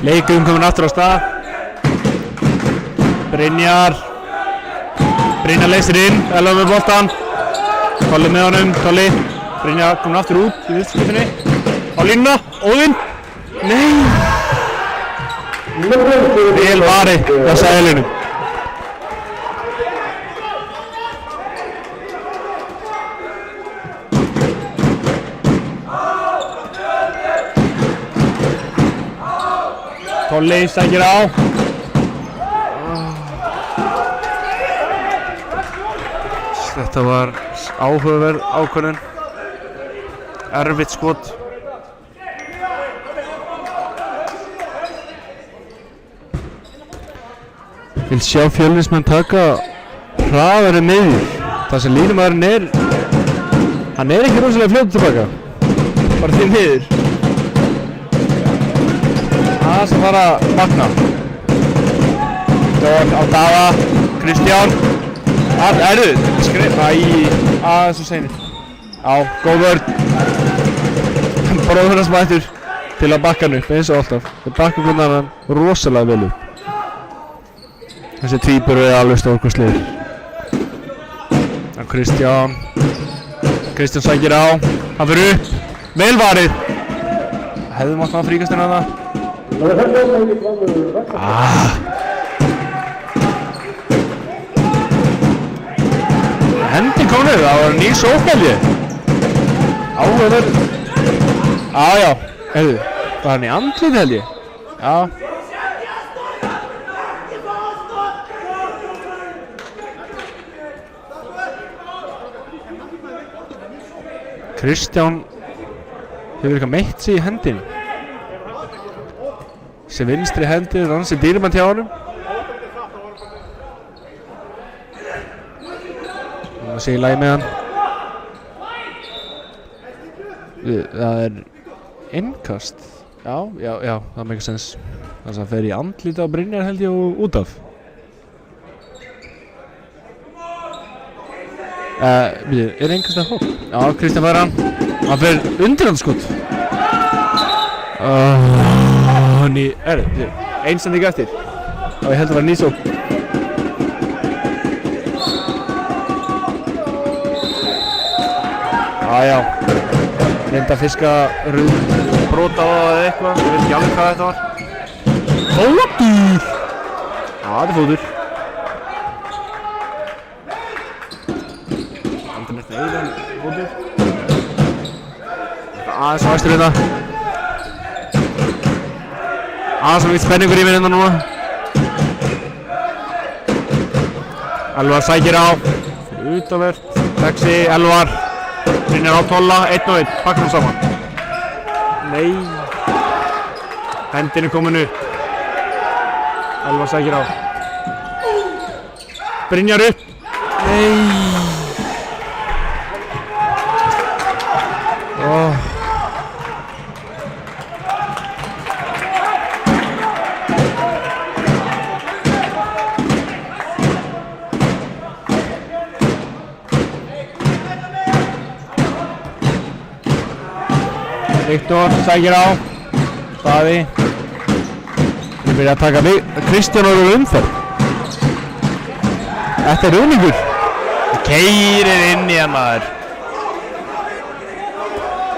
Leikurinn kominn aftur á stað. Brynjar leysir inn, Elva með boltan. Tolli með honum, Tolli. Brynjar kominn aftur út í vinstri á línuna, Óðinn. Nei! Vel varið hjá Sæðilinu. Tolli sækir á. Þetta var áhugaverð ákvörðun. Erfitt skot. Vil sjá Fjölnismenn taka hraðari miðjur. Það sem línumaðurinn hann ekki rosalega fljótur tilbaka. Bara því miður. Það sem fara að magna. Dór á Daða, Kristján. Skrif, aðeins og seinir. Já, góð vörn. Bróður hans mættur til að bakka hann upp, eins og alltaf. Þeir bakka hann rosalega vel upp. Þessi tvíbur alveg stórkostlegir. Kristján sækir á. Hann fyrir upp. Vel varið. Hefði mátt hann fríkast inn að það. Hendi kom niður, það var ný sóknelji. Áhugaverð. Já, heyrðu, var hann í andlið held ég? Já. Kristján hefur eitthvað meitt sig í hendinu. Þessi vinstri hendi er ansi dýrmætt hjá honum. Það sé í lagi með hann. Það innkast. Já, það make sense. Þannig að það fer í andlita á Brynjar held ég og út af. Innkast að hótt? Já, Kristján fær hann. Hann fer undirhandsskot. Einstending eftir. Já, ég held að það var nýsók. Já. Reynda að fiska brota á það eða eitthvað. Ég veit ekki alveg hvað þetta var. Fótur! Já, þetta er fótur. Andan eftir eiginlega fótur. Aðeins á hæstur hérna. Aðeins á vitt spenningur í minn hérna núna. Elvar sækir á. Fyrir utanvert. Lexi, Elvar. Brynjar á Tolla, 1-1, pakkar hún saman. Nei. Hendin er komin upp. Elvar sækir á. Brynjar upp. Nei. Viktor sækir á. Daði. Við byrja að taka við. Kristján og umferð. Þetta er uningur. Keirir inn í hann maður.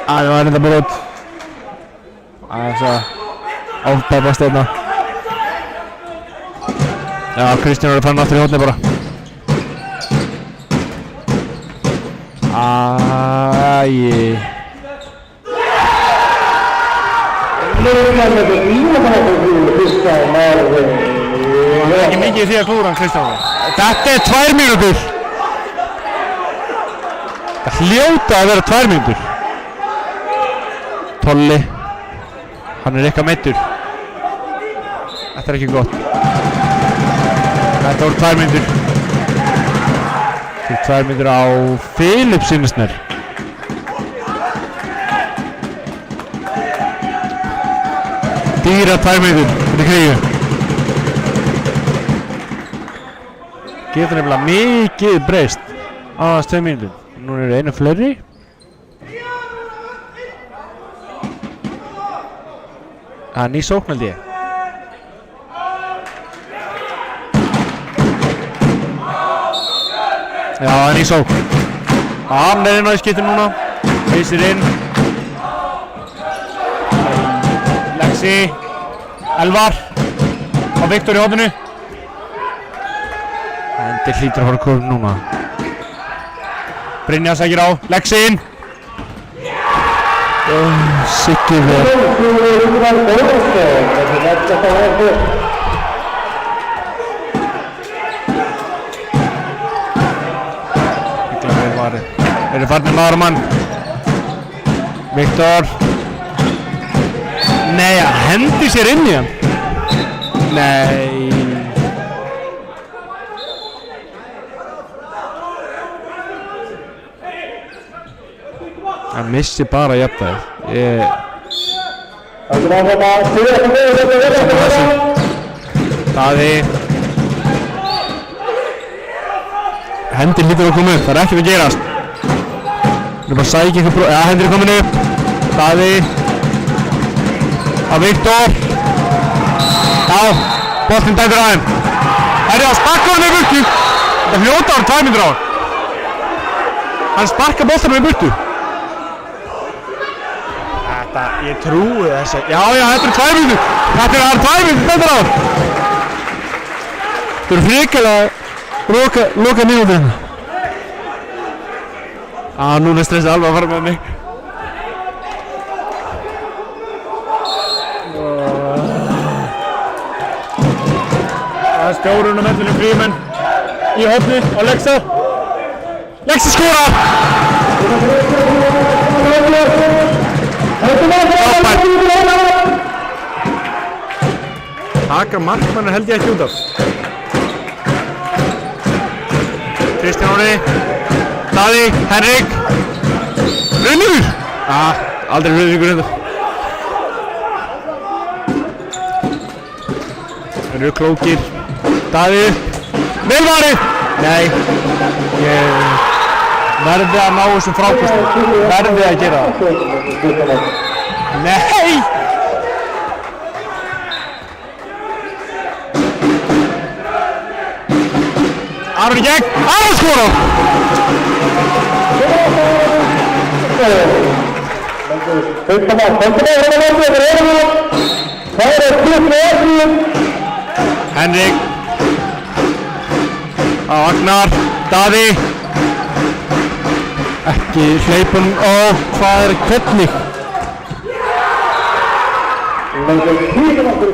Það var þetta brot. Aðeins að áfbæfast einna. Já, Kristján er fann aftur í hótni bara. Það er ekki mikið í því að klúra hann Kristján. Þetta er 2 mínútur. Það hljóta að vera 2 mínútur. Tolli. Hann er eitthvað meiddur. Þetta er ekki gott. Þetta voru 2 mínútur. Til 2 mínútur á Filip Sinnesner. Dýra 2 mínútur fyrir krigu. Getur nefnilega mikið breyst á þess 2 mínútur. Nú eru einu fleiri. Það er ný sókn held ég. Já, það er ný sókn. Hann er inn á í skiptum núna. Vísir inn. Lexi. Elvar. Á Viktor í hópinu. Þetta hlýtur að fara að koma núna. Brynjar sækir á. Lexi inn. Sikki vel. Eru farnir maður og mann. Viktor. Nei, hann hendi sér inn í hann. Nei. Hann missi bara jafnvægið. Daði. Hendir hlýtur að koma upp, það ekkert að gerast. Það bara að sækja eitthvað ja, Hendir komin upp. Daði. Á Viktor. Já, boltinn dætur á þeim. Herri, sparka hann með burtu. Það fljóta ára 2 mínútur á hann. Hann sparka boltanum með burtu. Þetta, ég trúi þessu. Já, þetta eru 2 mínútur. Þetta eru 2 mínútur dætur á hann. Þetta eru hrikalega loka mínútur hérna. Núna stressið alveg að fara með mig. Það er stjórun á mellunum Frímenn í horni á Lexa. Lexa skorar! Taka markmann held ég ekki út af. Kristján Orri, Daði, Henrik, Runur! Aldrei Runur enda. Þeir eru klókir. Daði, vel varið! Nei, ég verði að ná þessum frákostum. Verði að gera það. Nei! Aron í gegn, Aron skorar! Henrik á Agnar, Daði ekki hleypun og hvað hvernig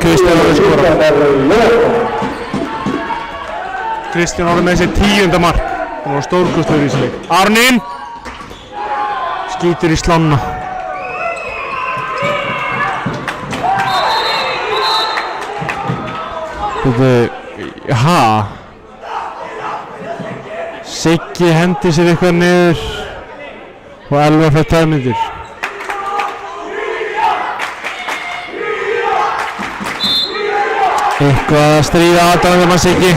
Kristján Orri skorar. Kristján Orri með sér 10. mark. Það var stórkostlegur í þessu leik. Arnin skýtur í slána. Siggi hendi sér eitthvað niður og Elvar fær 2 mínútur. Eitthvað að stríða aðdáðan þegar maður Siggi.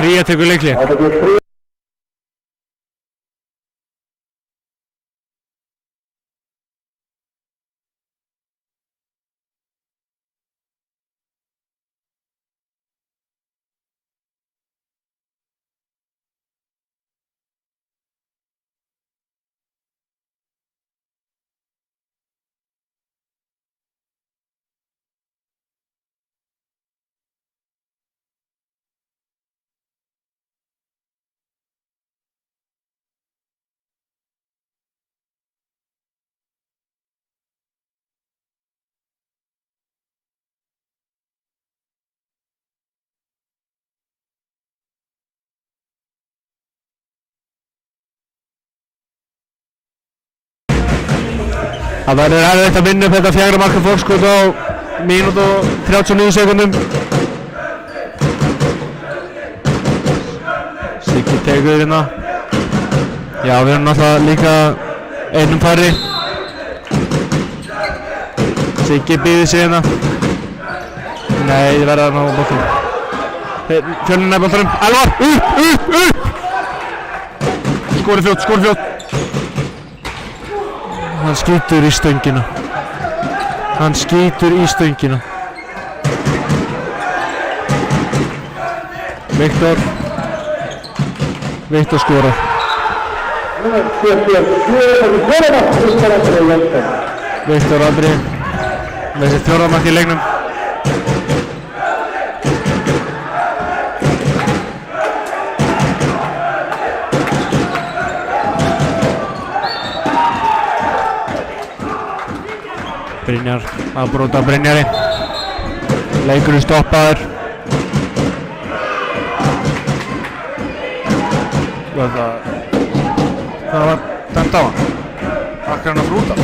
Kría tekur leikli. Það verður erfitt að vinna upp þetta 4 marka forskot á mínútu og 39 sekúndum. Siggi tekur hérna. Já, við erum náttúrulega líka einum færri. Siggi býður sig hérna. Nei, þið verða að ná boltanum. Fjölnir er boltanum. Elvar! Upp! Skori fljótt. Hann skýtur í stöngina. Viktor skorar. Viktor Andri með sér 4. mark í leiknum. Brynjar að brota Brynjari. Leikurinn stoppaður. Það var dæmt á hann. Akkar hann að brúta.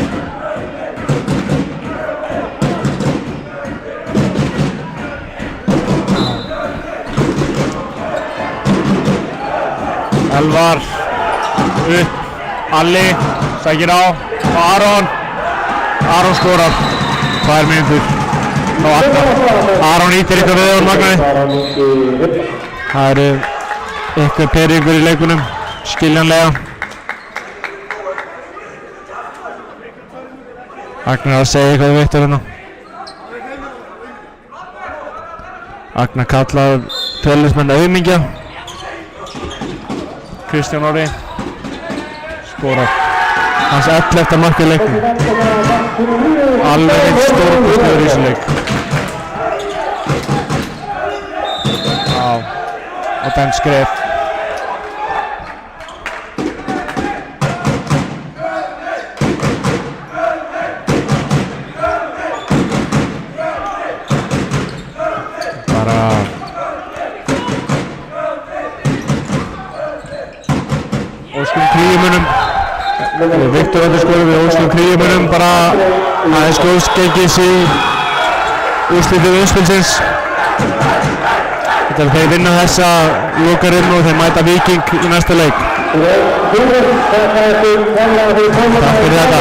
Elvar upp, Alli sækir á og Aron skorar 2 mínútur á Agnar. Aron ýtir eitthvað við honum Agnar. Það eru eitthvað peringur í leikunum, skiljanlega. Agnar að segja eitthvað við Viktor hérna. Agnar kallaður tvelismenn auðmingja. Kristján Orri skorar hans 11. mark í leiknum. Alveg einn stórkostlegur í þessum leik. Og den skref. Bara óskum kríumunum. Viktor Öður skorar við óskum kríumunum bara aðeins góðskeggis í úrslitið umspilsins. Þeir vinna þessa lokarinn og þeir mæta Víking í næsta leik. Takk fyrir þetta.